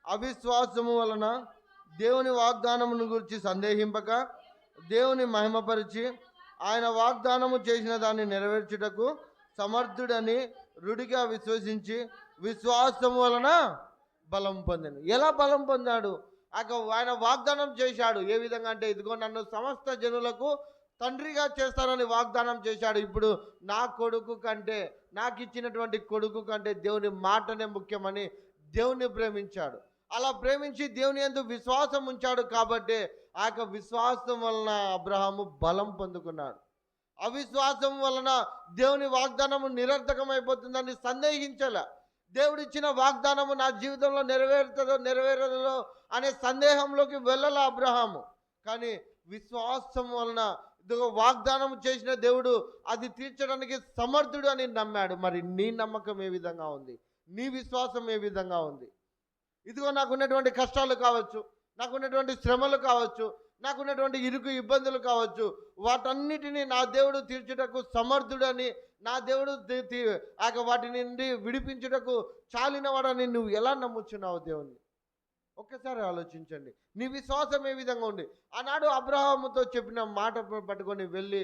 అవిశ్వాసము వలన దేవుని వాగ్దానమును గురించి సందేహింపక దేవుని మహిమపరిచి ఆయన వాగ్దానము చేసిన దాన్ని నెరవేర్చుటకు సమర్థుడని రుడిగా విశ్వసించి విశ్వాసము వలన బలం పొందాను. ఎలా బలం పొందాడు? ఆయన వాగ్దానం చేశాడు. ఏ విధంగా అంటే, ఇదిగో నన్ను సమస్త జనులకు తండ్రిగా చేస్తానని వాగ్దానం చేశాడు. ఇప్పుడు నా కొడుకు కంటే, నాకు ఇచ్చినటువంటి కొడుకు కంటే దేవుని మాటనే ముఖ్యమని దేవుని ప్రేమించాడు. అలా ప్రేమించి దేవుని యందు విశ్వాసం ఉంచాడు. కాబట్టి ఆ విశ్వాసం వలన అబ్రహాము బలం పొందుకున్నాడు. అవిశ్వాసం వలన దేవుని వాగ్దానము నిరర్థకమైపోతుందని సందేహించలే. దేవుడిచ్చిన వాగ్దానము నా జీవితంలో నెరవేరదో అనే సందేహంలోకి వెళ్ళాల అబ్రహాము. కానీ విశ్వాసం వలన వాగ్దానం చేసిన దేవుడు అది తీర్చడానికి సమర్థుడు అని నమ్మాడు. మరి నీ నమ్మకం ఏ విధంగా ఉంది? నీ విశ్వాసం ఏ విధంగా ఉంది? ఇదిగో నాకున్నటువంటి కష్టాలు కావచ్చు, నాకున్నటువంటి శ్రమలు కావచ్చు, నాకున్నటువంటి ఇరుకు ఇబ్బందులు కావచ్చు, వాటన్నిటినీ నా దేవుడు తీర్చుటకు సమర్థుడని, నా దేవుడు వాటి నుండి విడిపించుటకు చాలినవాడని నువ్వు ఎలా నమ్ముచున్నావు దేవుణ్ణి? ఒక్కసారి ఆలోచించండి. నీ విశ్వాసం ఏ విధంగా ఉంది? ఆనాడు అబ్రహాముతో చెప్పిన మాట పట్టుకొని వెళ్ళి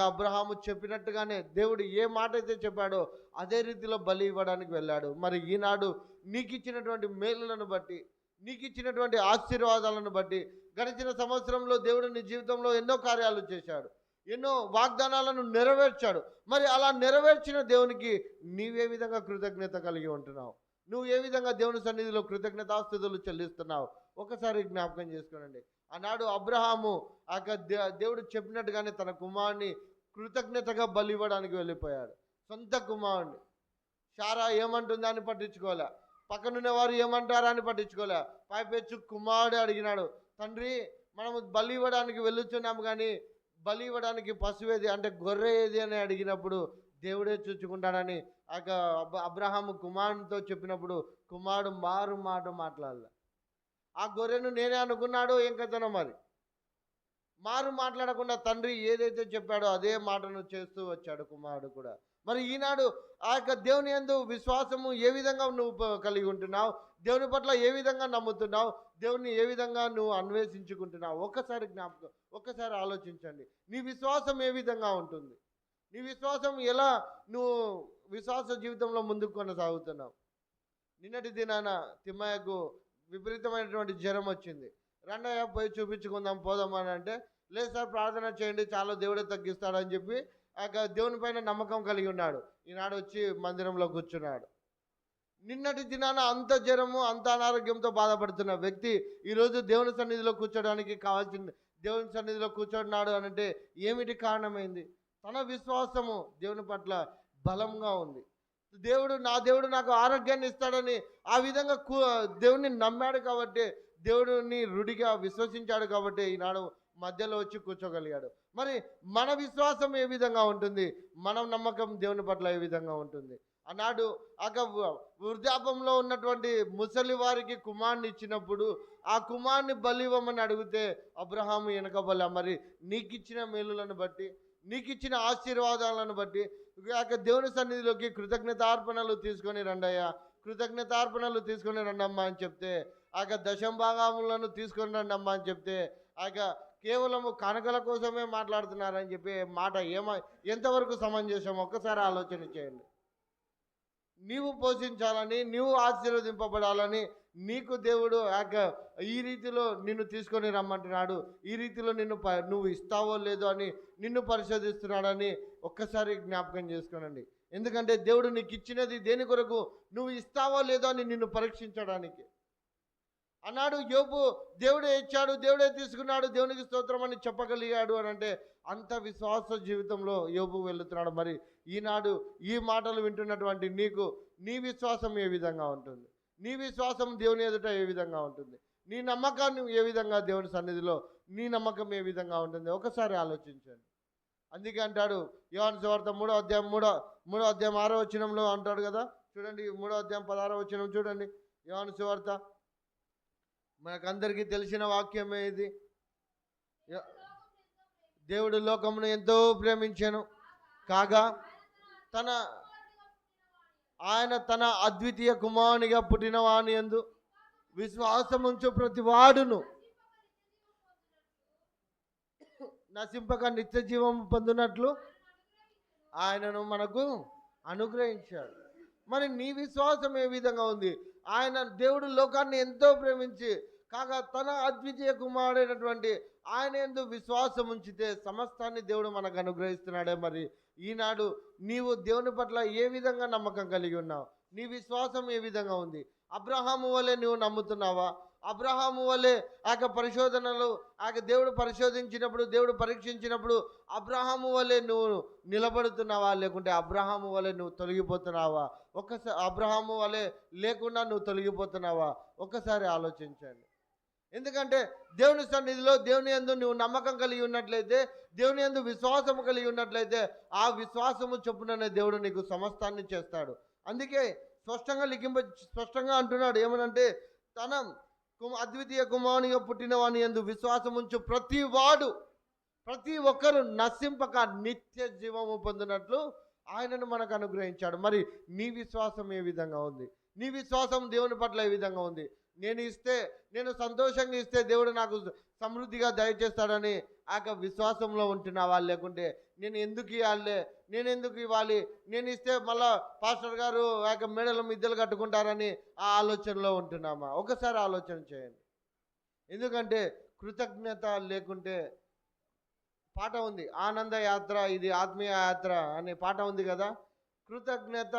అబ్రహాము చెప్పినట్టుగానే దేవుడు ఏ మాట అయితే చెప్పాడో అదే రీతిలో బలి ఇవ్వడానికి వెళ్ళాడు. మరి ఈనాడు నీకు ఇచ్చినటువంటి మేలులను బట్టి, నీకు ఇచ్చినటువంటి ఆశీర్వాదాలను బట్టి, గడిచిన సంవత్సరంలో దేవుడు నీ జీవితంలో ఎన్నో కార్యాలు చేశాడు, ఎన్నో వాగ్దానాలను నెరవేర్చాడు. మరి అలా నెరవేర్చిన దేవునికి నీవే విధంగా కృతజ్ఞత కలిగి ఉంటున్నావు? నువ్వు ఏ విధంగా దేవుని సన్నిధిలో కృతజ్ఞతాస్తుతులు చెల్లిస్తున్నావు? ఒకసారి జ్ఞాపకం చేసుకోనండి. ఆనాడు అబ్రహాము దేవుడు చెప్పినట్టుగానే తన కుమారుని కృతజ్ఞతగా బలి ఇవ్వడానికి వెళ్ళిపోయాడు. సొంత కుమారుని. శారా ఏమంటుందా అని పట్టించుకోలే, పక్కనున్న వారు ఏమంటారా అని పట్టించుకోలే. పైపెచ్చు కుమారుడు అడిగినాడు, తండ్రి మనము బలి ఇవ్వడానికి వెళ్ళుచున్నాము, కానీ బలి ఇవ్వడానికి పశువేది అంటే గొర్రె ఏది అని అడిగినప్పుడు దేవుడే చూచుకుంటాడని అబ్రహాము కుమారునితో చెప్పినప్పుడు కుమారుడు మారు మాట మాట్లాడలే. ఆ గొర్రెను నేనే అనుకున్నాడు, ఏం కథనో మరి. మారు మాట్లాడకుండా తండ్రి ఏదైతే చెప్పాడో అదే మాటను చేస్తూ వచ్చాడు కుమారుడు కూడా. మరి ఈనాడు దేవుని యందు విశ్వాసము ఏ విధంగా నువ్వు కలిగి ఉంటున్నావు? దేవుని పట్ల ఏ విధంగా నమ్ముతున్నావు? దేవుని ఏ విధంగా నువ్వు అన్వేషించుకుంటున్నావు? ఒక్కసారి ఆలోచించండి. నీ విశ్వాసం ఏ విధంగా ఉంటుంది? నీ విశ్వాసం ఎలా, నువ్వు విశ్వాస జీవితంలో ముందుకు కొనసాగుతున్నావు? నిన్నటి దినాన తిమ్మయ్యకు విపరీతమైనటువంటి జ్వరం వచ్చింది. రండయ్య పోయి చూపించుకుందాం పోదామని అంటే, లేదు సార్ ప్రార్థన చేయండి చాలా దేవుడే తగ్గిస్తాడని చెప్పి దేవుని పైన నమ్మకం కలిగి ఉన్నాడు. ఈనాడు వచ్చి మందిరంలో కూర్చున్నాడు. నిన్నటి దినాన అంత జ్వరము అంత అనారోగ్యంతో బాధపడుతున్న వ్యక్తి ఈరోజు దేవుని సన్నిధిలో కూర్చోడానికి కావాల్సింది, దేవుని సన్నిధిలో కూర్చున్నాడు అని అంటే ఏమిటి కారణమైంది? తన విశ్వాసము దేవుని పట్ల బలంగా ఉంది. నా దేవుడు నాకు ఆరోగ్యాన్ని ఇస్తాడని ఆ విధంగా దేవుడిని నమ్మాడు కాబట్టి, దేవుడిని రుడిగా విశ్వసించాడు కాబట్టి ఈనాడు మధ్యలో వచ్చి కూర్చోగలిగాడు. మరి మన విశ్వాసం ఏ విధంగా ఉంటుంది? మన నమ్మకం దేవుని పట్ల ఏ విధంగా ఉంటుంది? ఆనాడు వృద్ధాపంలో ఉన్నటువంటి ముసలి వారికి కుమారుని ఇచ్చినప్పుడు ఆ కుమారుని బలి ఇవ్వమని అడిగితే అబ్రహాము వెనకబల్ల. మరి నీకు ఇచ్చిన మేలులను బట్టి, నీకు ఇచ్చిన ఆశీర్వాదాలను బట్టి దేవుని సన్నిధిలోకి కృతజ్ఞతార్పణలు తీసుకొని రండయ్యా, కృతజ్ఞతార్పణలు తీసుకొని రండమ్మా అని చెప్తే, దశంభాగములను తీసుకొని రండమ్మా అని చెప్తే, కేవలము కానుకల కోసమే మాట్లాడుతున్నారని చెప్పి మాట ఎంతవరకు సమంజసం? ఒక్కసారి ఆలోచన చేయండి. నీవు పోషించాలని, నీవు ఆశీర్వదింపబడాలని నీకు దేవుడు ఈ రీతిలో నిన్ను తీసుకొని రమ్మంటున్నాడు. ఈ రీతిలో నువ్వు ఇస్తావో లేదో అని నిన్ను పరిశోధిస్తున్నాడని ఒక్కసారి జ్ఞాపకం చేసుకోనండి. ఎందుకంటే దేవుడు నీకు ఇచ్చినది దేని కొరకు? నువ్వు ఇస్తావో లేదో అని నిన్ను పరీక్షించడానికి. అన్నాడు యోబు, దేవుడే ఇచ్చాడు, దేవుడే తీసుకున్నాడు, దేవునికి స్తోత్రం అని చెప్పగలిగాడు అని అంటే అంత విశ్వాస జీవితంలో యోబు వెళుతున్నాడు. మరి ఈనాడు ఈ మాటలు వింటున్నటువంటి నీకు నీ విశ్వాసం ఏ విధంగా ఉంటుంది? నీ విశ్వాసం దేవుని ఎదుట ఏ విధంగా ఉంటుంది? నీ నమ్మకాన్ని ఏ విధంగా దేవుని సన్నిధిలో నీ నమ్మకం ఏ విధంగా ఉంటుంది? ఒకసారి ఆలోచించండి. అందుకే అంటాడు యోహాను సువార్త 3వ అధ్యాయం 6వ వచనంలో అంటాడు కదా, చూడండి 3వ అధ్యాయం 16వ వచనం చూడండి. యోహాను సువార్త మనకందరికీ తెలిసిన వాక్యమే ఇది. దేవుడు లోకమును ఎంతో ప్రేమించెను కాగా ఆయన తన అద్వితీయ కుమారునిగా పుట్టిన వాని యందు విశ్వాసముంచు ప్రతి వాడును నశింపక నిత్య జీవము పొందినట్లు ఆయనను మనకు అనుగ్రహించాడు. మరి నీ విశ్వాసం ఏ విధంగా ఉంది? దేవుడు లోకాన్ని ఎంతో ప్రేమించి కాగా తన అద్వితీయ కుమారుడైనటువంటి ఆయన యందు విశ్వాసం ఉంచితే సమస్తాన్ని దేవుడు మనకు అనుగ్రహిస్తున్నాడే. మరి ఈనాడు నీవు దేవుని పట్ల ఏ విధంగా నమ్మకం కలిగి ఉన్నావు? నీ విశ్వాసం ఏ విధంగా ఉంది? అబ్రహాము వలె నువ్వు నమ్ముతున్నావా? అబ్రహాము వలె పరిశోధనలు దేవుడు పరిశోధించినప్పుడు, దేవుడు పరీక్షించినప్పుడు అబ్రహాము వలె నువ్వు నిలబడుతున్నావా? లేకుంటే అబ్రహాము వలె నువ్వు తొలగిపోతున్నావా? అబ్రహాము వలె లేకుండా నువ్వు తొలగిపోతున్నావా? ఒక్కసారి ఆలోచించండి. ఎందుకంటే దేవుని సన్నిధిలో దేవుని యందు నువ్వు నమ్మకం కలిగి ఉన్నట్లయితే, దేవుని యందు విశ్వాసము కలిగి ఉన్నట్లయితే ఆ విశ్వాసము చొప్పుననే దేవుడు నీకు సమస్తాన్ని చేస్తాడు. అందుకే స్పష్టంగా అంటున్నాడు ఏమనంటే అద్వితీయ కుమారునిగా పుట్టిన వాని యందు విశ్వాసముంచు ప్రతి ఒక్కరు నశింపక నిత్య జీవము పొందినట్లు ఆయనను మనకు అనుగ్రహించాడు. మరి నీ విశ్వాసం ఏ విధంగా ఉంది? నీ విశ్వాసం దేవుని పట్ల ఏ విధంగా ఉంది? నేను సంతోషంగా ఇస్తే దేవుడు నాకు సమృద్ధిగా దయచేస్తాడని ఆ విశ్వాసంలో ఉంటున్నావా? లేకుంటే నేను ఎందుకు ఇవ్వాలి, నేను ఇస్తే మళ్ళా పాస్టర్ గారు మేడల మిద్దెలు కట్టుకుంటారని ఆ ఆలోచనలో ఉంటున్నామా? ఒకసారి ఆలోచన చేయండి. ఎందుకంటే కృతజ్ఞత లేకుంటే, పాట ఉంది, ఆనంద యాత్ర ఇది ఆత్మీయ యాత్ర అనే పాట ఉంది కదా. కృతజ్ఞత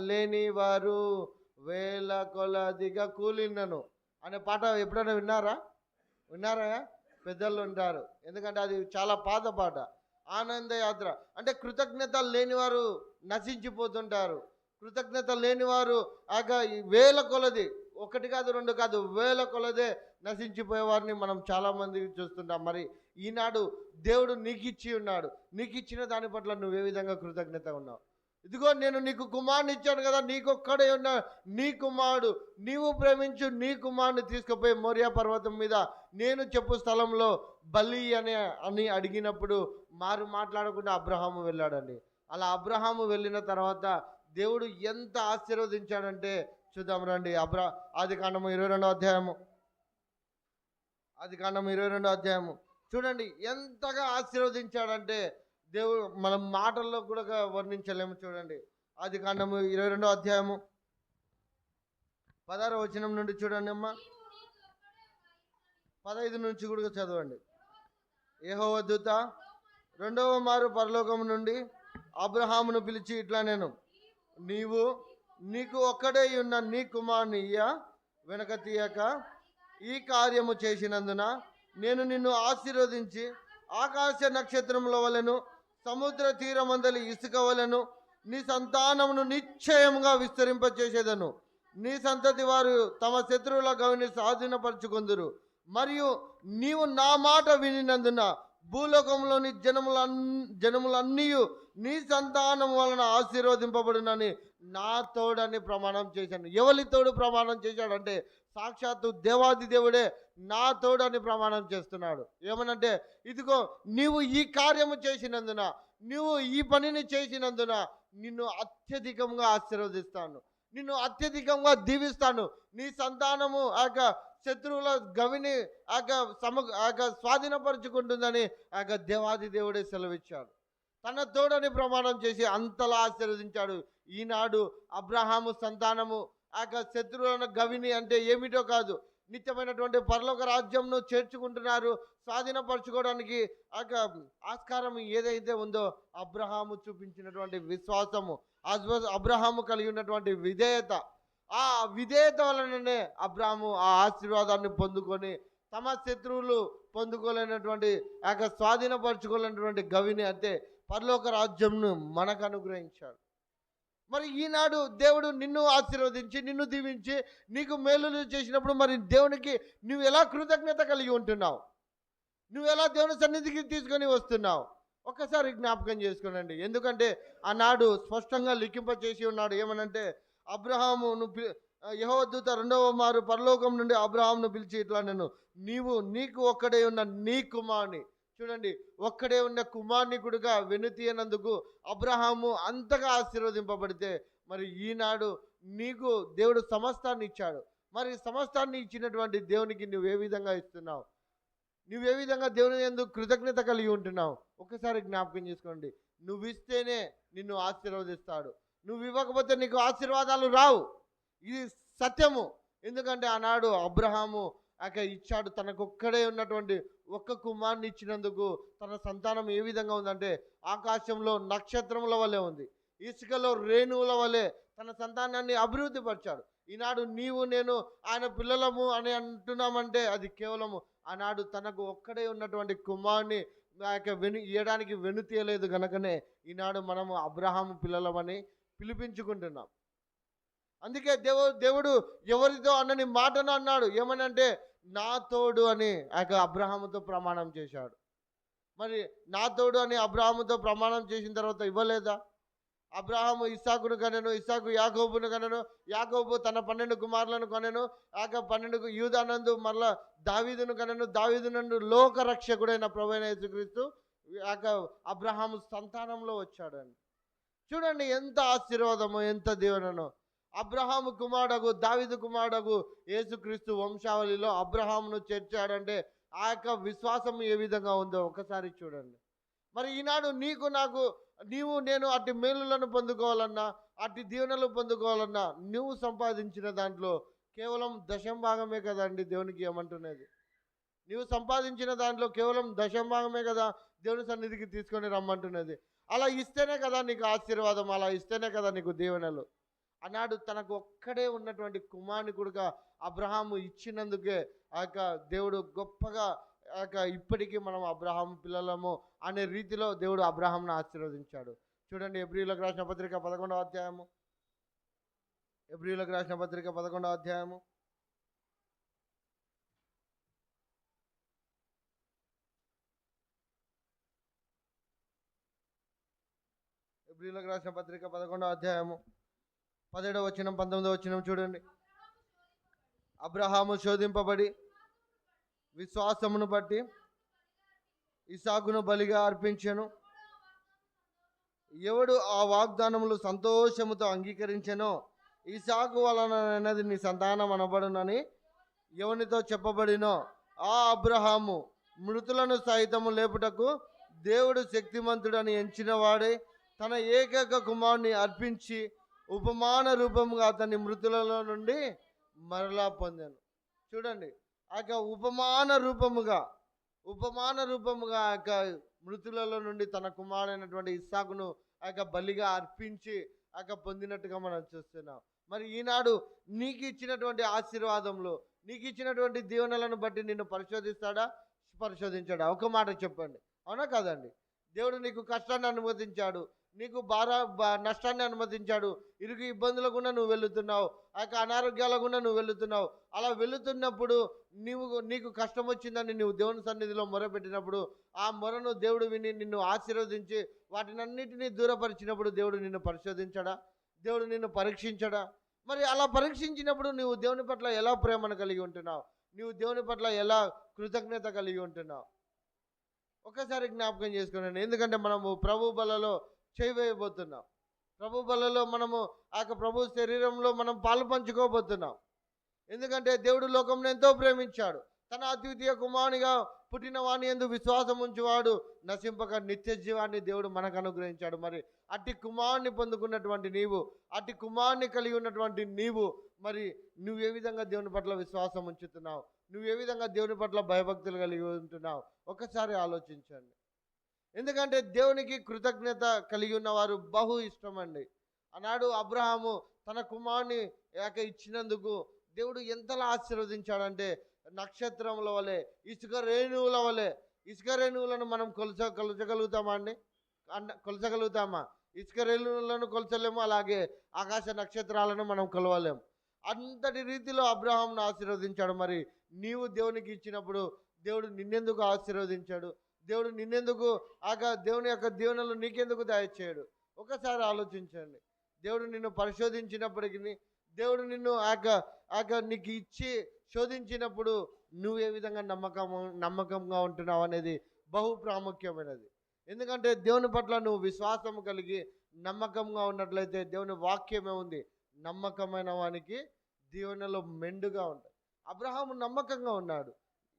లేని వారు వేల కొలదిగా కూలినను అనే పాట ఎప్పుడైనా విన్నారా? పెద్దలు ఉంటారు, ఎందుకంటే అది చాలా పాత పాట. ఆనంద యాత్ర అంటే కృతజ్ఞత లేని వారు నశించిపోతుంటారు. కృతజ్ఞత లేని వారు వేల కొలది, ఒకటి కాదు రెండు కాదు, వేల కొలదే నశించిపోయే వారిని మనం చాలామంది చూస్తుంటాం. మరి ఈనాడు దేవుడు నీకు ఇచ్చి ఉన్నాడు. నీకు ఇచ్చిన దాని పట్ల నువ్వే విధంగా కృతజ్ఞత ఉన్నావు? ఇదిగో నేను నీకు కుమారుని ఇచ్చాను కదా, నీకొక్కడే ఉన్న నీ కుమారుడు, నీవు ప్రేమించు నీ కుమారుని తీసుకుపోయి మోరియా పర్వతం మీద నేను చెప్పు స్థలంలో బలి అని అడిగినప్పుడు మాట్లాడకుండా అబ్రహాము వెళ్ళాడండి. అలా అబ్రహాము వెళ్ళిన తర్వాత దేవుడు ఎంత ఆశీర్వదించాడంటే చూద్దాం రండి. ఆదికాండము 22వ అధ్యాయము చూడండి, ఎంతగా ఆశీర్వదించాడంటే దేవుడు మనం మాటల్లో కూడా వర్ణించలేము. చూడండి, ఆదికాండము 22వ అధ్యాయము 16వ వచనం నుండి చూడండి అమ్మా, 15 నుంచి కూడా చదవండి. యెహోవా దూత రెండవ మారు పరలోకము నుండి అబ్రహామును పిలిచి ఇట్లా నేను నీకు ఒక్కడే ఉన్న నీ కుమారుని వెనక తీయక ఈ కార్యము చేసినందున నేను నిన్ను ఆశీర్వదించి ఆకాశ నక్షత్రముల వలెను సముద్ర తీరమందలి ఇసుక వలెను నీ సంతానమును నిశ్చయముగా విస్తరింపచేసేదను. నీ సంతతి వారు తమ శత్రువుల గవిని స్వాధీనపరచుకొందురు. మరియు నీవు నా మాట వినినందున భూలోకంలోని జనములన్నీ నీ సంతానం వలన ఆశీర్వదింపబడునని నా తోడని ప్రమాణం చేశాను. ఎవరి తోడు ప్రమాణం చేశాడంటే సాక్షాత్తు దేవాది దేవుడే నా తోడని ప్రమాణం చేస్తున్నాడు. ఏమనంటే ఇదిగో నీవు ఈ కార్యము చేసినందున, నీవు ఈ పనిని చేసినందున నిన్ను అత్యధికంగా ఆశీర్వదిస్తాను, నిన్ను అత్యధికంగా దీవిస్తాను. నీ సంతానము శత్రువుల గవిని స్వాధీనపరుచుకుంటుందని దేవాది దేవుడే సెలవిచ్చాడు. తన తోడని ప్రమాణం చేసి అంతలా ఆశీర్వదించాడు. ఈనాడు అబ్రహాము సంతానము శత్రువుల గవిని అంటే ఏమిటో కాదు, నిత్యమైనటువంటి పరలోక రాజ్యంను చేర్చుకుంటున్నారు. స్వాధీనపరచుకోవడానికి ఆస్కారం ఏదైతే ఉందో అబ్రహాము చూపించినటువంటి విశ్వాసము, అబ్రహాము కలిగి ఉన్నటువంటి విధేయత, ఆ విధేయత వలననే అబ్రహాము ఆ ఆశీర్వాదాన్ని పొందుకొని తమ శత్రువులు పొందుకోలేనటువంటి స్వాధీనపరచుకోలేనటువంటి గవిని అంటే పరలోక రాజ్యంను మనకు అనుగ్రహించాడు. మరి ఈనాడు దేవుడు నిన్ను ఆశీర్వదించి నిన్ను దీవించి నీకు మేలులు చేసినప్పుడు మరి దేవునికి నువ్వు ఎలా కృతజ్ఞత కలిగి ఉంటున్నావు? నువ్వు ఎలా దేవుని సన్నిధికి తీసుకొని వస్తున్నావు? ఒక్కసారి జ్ఞాపకం చేసుకోనండి. ఎందుకంటే ఆనాడు స్పష్టంగా లిఖింప చేసి ఉన్నాడు. ఏమనంటే అబ్రహామును యెహోవా దూత రెండవ మారు పరలోకం నుండి అబ్రహామును పిలిచి ఇట్లా నేను నీకు ఒక్కడే ఉన్న నీ కుమారుని, చూడండి, ఒక్కడే ఉన్న కుమార్నికుడుగా వెనుతీయనందుకు అబ్రహాము అంతగా ఆశీర్వదింపబడితే మరి ఈనాడు నీకు దేవుడు సమస్తాన్ని ఇచ్చాడు. మరి సమస్తాన్ని ఇచ్చినటువంటి దేవునికి నువ్వే విధంగా ఇస్తున్నావు? నువ్వే విధంగా దేవుని యందు కృతజ్ఞత కలిగి ఉంటున్నావు? ఒకసారి జ్ఞాపకం చేసుకోండి. నువ్వు ఇస్తేనే నిన్ను ఆశీర్వదిస్తాడు, నువ్వు ఇవ్వకపోతే నీకు ఆశీర్వాదాలు రావు. ఇది సత్యము. ఎందుకంటే ఆనాడు అబ్రహాము ఇచ్చాడు, తనకొక్కడే ఉన్నటువంటి ఒక్క కుమారుని ఇచ్చినందుకు తన సంతానం ఏ విధంగా ఉందంటే ఆకాశంలో నక్షత్రముల వలె ఉంది, ఇసుకలో రేణువుల వలె తన సంతానాన్ని అభివృద్ధి పరిచాడు. ఈనాడు నీవు నేను ఆయన పిల్లలము అని అంటున్నామంటే అది కేవలము ఆనాడు తనకు ఒక్కడే ఉన్నటువంటి కుమారుని ఇయ్యడానికి వెనుతీయలేదు గనకనే ఈనాడు మనము అబ్రహాము పిల్లలమని పిలిపించుకుంటున్నాం. అందుకే దేవుడు ఎవరితో అన్నని మాటను అన్నాడు. ఏమనంటే నా తోడు అని అబ్రహాముతో ప్రమాణం చేశాడు. మరి నా తోడు అని అబ్రహాముతో ప్రమాణం చేసిన తర్వాత ఇవ్వలేదా? అబ్రహాము ఇస్సాకును కనెను, ఇస్సాకు యాకోబును కనెను, యాకోబు తన 12 కుమారులను కనెను, 12 యూదానందు మరలా దావీదును కనెను, దావీదునందు లోక రక్షకుడైన ప్రభువైన యేసుక్రీస్తు అబ్రహాము సంతానంలో వచ్చాడండి. చూడండి ఎంత ఆశీర్వాదము, ఎంత దీవెనను. అబ్రహాము కుమారుడగు దావీదు కుమారుడగు యేసుక్రీస్తు వంశావళిలో అబ్రహామును చేర్చాడంటే ఆ యొక్క విశ్వాసం ఏ విధంగా ఉందో ఒకసారి చూడండి. మరి ఈనాడు నీకు నాకు నీవు నేను అట్టి మేలులను పొందుకోవాలన్నా, అట్టి దీవెనలు పొందుకోవాలన్నా నువ్వు సంపాదించిన దాంట్లో కేవలం దశంభాగమే కదండి దేవునికి ఏమంటున్నది. నీవు సంపాదించిన దాంట్లో కేవలం దశంభాగమే కదా దేవుని సన్నిధికి తీసుకొని రమ్మంటున్నది. అలా ఇస్తేనే కదా నీకు ఆశీర్వాదం, అలా ఇస్తేనే కదా నీకు దీవెనలు. అన్నాడు తనకు ఒక్కడే ఉన్నటువంటి కుమారునికుడుగా అబ్రహాము ఇచ్చినందుకే ఆ యొక్క దేవుడు గొప్పగా ఇప్పటికీ మనం అబ్రహాం పిల్లలము అనే రీతిలో దేవుడు అబ్రహాంను ఆశీర్వదించాడు. చూడండి హెబ్రీయులకు రాసిన పత్రిక 11వ అధ్యాయము, హెబ్రీయులకు రాసిన పత్రిక 11వ అధ్యాయము, హెబ్రీయులకు రాసిన పత్రిక 11వ అధ్యాయము 17వ వచనం 19వ వచనం చూడండి. అబ్రహాము శోధింపబడి విశ్వాసమును బట్టి ఇస్సాకును బలిగా అర్పించెను. ఎవడు ఆ వాగ్దానములు సంతోషముతో అంగీకరించెనో ఇస్సాకు వలనైనది నీ సంతానం అనబడునని ఎవనితో చెప్పబడినో ఆ అబ్రహాము మృతులను సైతము లేపుటకు దేవుడు శక్తిమంతుడని ఎంచిన వాడే తన ఏకైక కుమారుని అర్పించి ఉపమాన రూపముగా అతన్ని మృతులలో నుండి మరలా పొందాను. చూడండి ఆ ఉపమాన రూపముగా ఆ మృతులలో నుండి తన కుమారుడైనటువంటి ఇస్సాకును ఆ బలిగా అర్పించి పొందినట్టుగా మనం చూస్తున్నాం. మరి ఈనాడు నీకు ఇచ్చినటువంటి ఆశీర్వాదంలో, నీకు ఇచ్చినటువంటి దీవెనలను బట్టి నిన్ను పరిశోధిస్తాడా, పరిశోధించాడా? ఒక మాట చెప్పండి, అవునా కాదండి? దేవుడు నీకు కష్టాన్ని అనుమతించాడు, నీకు నష్టాన్ని అనుమతించాడు, ఇరుగు ఇబ్బందుల గుండా నువ్వు వెళుతున్నావు, అనారోగ్యాల గుండా నువ్వు వెళుతున్నావు. అలా వెళుతున్నప్పుడు నీకు కష్టం వచ్చిందని నువ్వు దేవుని సన్నిధిలో మొరపెట్టినప్పుడు ఆ మొరను దేవుడు విని నిన్ను ఆశీర్వదించి వాటినన్నిటినీ దూరపరిచినప్పుడు దేవుడు నిన్ను పరిశోధించడా? దేవుడు నిన్ను పరీక్షించడా? మరి అలా పరీక్షించినప్పుడు నువ్వు దేవుని పట్ల ఎలా ప్రేమను కలిగి ఉంటున్నావు, నువ్వు దేవుని పట్ల ఎలా కృతజ్ఞత కలిగి ఉంటున్నావు? ఒకసారి జ్ఞాపకం చేసుకున్నాను. ఎందుకంటే మనము ప్రభు బలలో చేయవేయబోతున్నాం, ప్రభు బలలో మనము ఆ ప్రభు శరీరంలో మనం పాలు పంచుకోబోతున్నాం. ఎందుకంటే దేవుడు లోకంలో ఎంతో ప్రేమించాడు, తన అద్వితీయ కుమారునిగా పుట్టిన వాని యందు విశ్వాసం ఉంచువాడు నశింపక నిత్య జీవాన్ని దేవుడు మనకు అనుగ్రహించాడు. మరి అట్టి కుమారుని పొందుకున్నటువంటి నీవు, అట్టి కుమారుని కలిగి ఉన్నటువంటి నీవు, మరి నువ్వు ఏ విధంగా దేవుని పట్ల విశ్వాసం ఉంచుతున్నావు, నువ్వు ఏ విధంగా దేవుని పట్ల భయభక్తులు కలిగి ఉంటున్నావు? ఒకసారి ఆలోచించండి. ఎందుకంటే దేవునికి కృతజ్ఞత కలిగి ఉన్నవారు బహు ఇష్టం అండి. ఆనాడు అబ్రహాము తన కుమారుని ఇచ్చినందుకు దేవుడు ఎంతలా ఆశీర్వదించాడంటే నక్షత్రముల వలె, ఇసుక రేణువుల వలె. ఇసుక రేణువులను మనం కొలచగలుగుతామా అండి? కొలచగలుగుతామా? ఇసుక రేణువులను కొలచలేము, అలాగే ఆకాశ నక్షత్రాలను మనం కొలవలేము. అంతటి రీతిలో అబ్రహాంను ఆశీర్వదించాడు. మరి నీవు దేవునికి ఇచ్చినప్పుడు దేవుడు నిన్నెందుకు ఆశీర్వదించాడు? దేవుడు నిన్నెందుకు దేవుని యొక్క దీవెనలు నీకెందుకు దయచేయడు? ఒకసారి ఆలోచించండి. దేవుడు నిన్ను పరిశోధించినప్పటికీ, దేవుడు నిన్ను నీకు ఇచ్చి శోధించినప్పుడు నువ్వు ఏ విధంగా నమ్మకంగా ఉంటున్నావు అనేది బహు ప్రాముఖ్యమైనది. ఎందుకంటే దేవుని పట్ల నువ్వు విశ్వాసం కలిగి నమ్మకంగా ఉన్నట్లయితే దేవుని వాక్యమే ఉంది, నమ్మకమైన వానికి దీవెనలు మెండుగా ఉంటాయి. అబ్రహాము నమ్మకంగా ఉన్నాడు,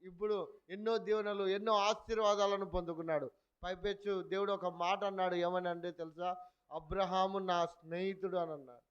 ఇప్పుడు ఎన్నో దీవెనలు, ఎన్నో ఆశీర్వాదాలను పొందుకున్నాడు. పైపెచ్చు దేవుడు ఒక మాట అన్నాడు, ఏమని అంటే తెలుసా? అబ్రహాము నా స్నేహితుడు అని అన్నాడు.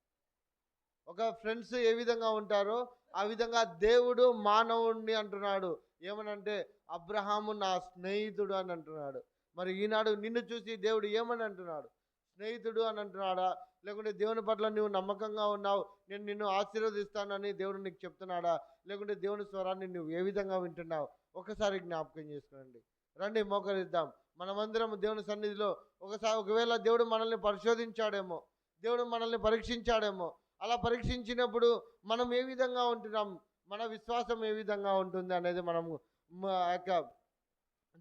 ఒక ఫ్రెండ్స్ ఏ విధంగా ఉంటారో ఆ విధంగా దేవుడు మానవుణ్ణి అంటున్నాడు. ఏమనంటే అబ్రహాము నా స్నేహితుడు అని అంటున్నాడు. మరి ఈనాడు నిన్ను చూసి దేవుడు ఏమని అంటున్నాడు? స్నేహితుడు అని అంటున్నాడా? లేకుంటే దేవుని పట్ల నువ్వు నమ్మకంగా ఉన్నావు, నేను నిన్ను ఆశీర్వదిస్తానని దేవుడు నీకు చెప్తున్నాడా? లేకుంటే దేవుని స్వరాన్ని నువ్వు ఏ విధంగా వింటున్నావు? ఒకసారి జ్ఞాపకం చేసుకోండి. రండి మోకరిద్దాం. మనమందరం దేవుని సన్నిధిలో ఒకవేళ దేవుడు మనల్ని పరిశోధించాడేమో, దేవుడు మనల్ని పరీక్షించాడేమో. అలా పరీక్షించినప్పుడు మనం ఏ విధంగా ఉంటున్నాం, మన విశ్వాసం ఏ విధంగా ఉంటుంది అనేది మనము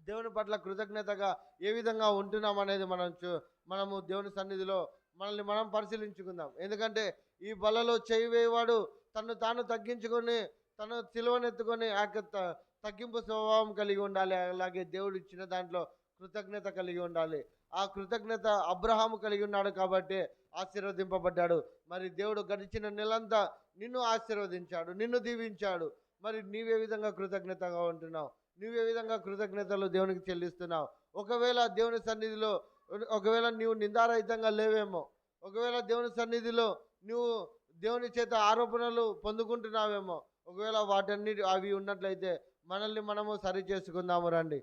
దేవుని పట్ల కృతజ్ఞతగా ఏ విధంగా ఉంటున్నాం అనేది మనము దేవుని సన్నిధిలో మనల్ని మనం పరిశీలించుకుందాం. ఎందుకంటే ఈ బలలో చేయి వేయవాడు తను తాను తగ్గించుకొని తను సిలువనెత్తుకొని ఆ యొక్క తగ్గింపు స్వభావం కలిగి ఉండాలి. అలాగే దేవుడు ఇచ్చిన దాంట్లో కృతజ్ఞత కలిగి ఉండాలి. ఆ కృతజ్ఞత అబ్రహాము కలిగి ఉన్నాడు కాబట్టి ఆశీర్వదింపబడ్డాడు. మరి దేవుడు గడిచిన నెలంతా నిన్ను ఆశీర్వదించాడు, నిన్ను దీవించాడు. మరి నీవే విధంగా కృతజ్ఞతగా ఉంటున్నావు? నీవే విధంగా కృతజ్ఞతలు దేవునికి చెల్లిస్తున్నావు? ఒకవేళ దేవుని సన్నిధిలో ఒకవేళ నీవు నిందారహితంగా లేవేమో, ఒకవేళ దేవుని సన్నిధిలో నువ్వు దేవుని చేత ఆరోపణలు పొందుకుంటున్నావేమో, ఒకవేళ అవి ఉన్నట్లయితే మనల్ని మనము సరి చేసుకుందాము రండి.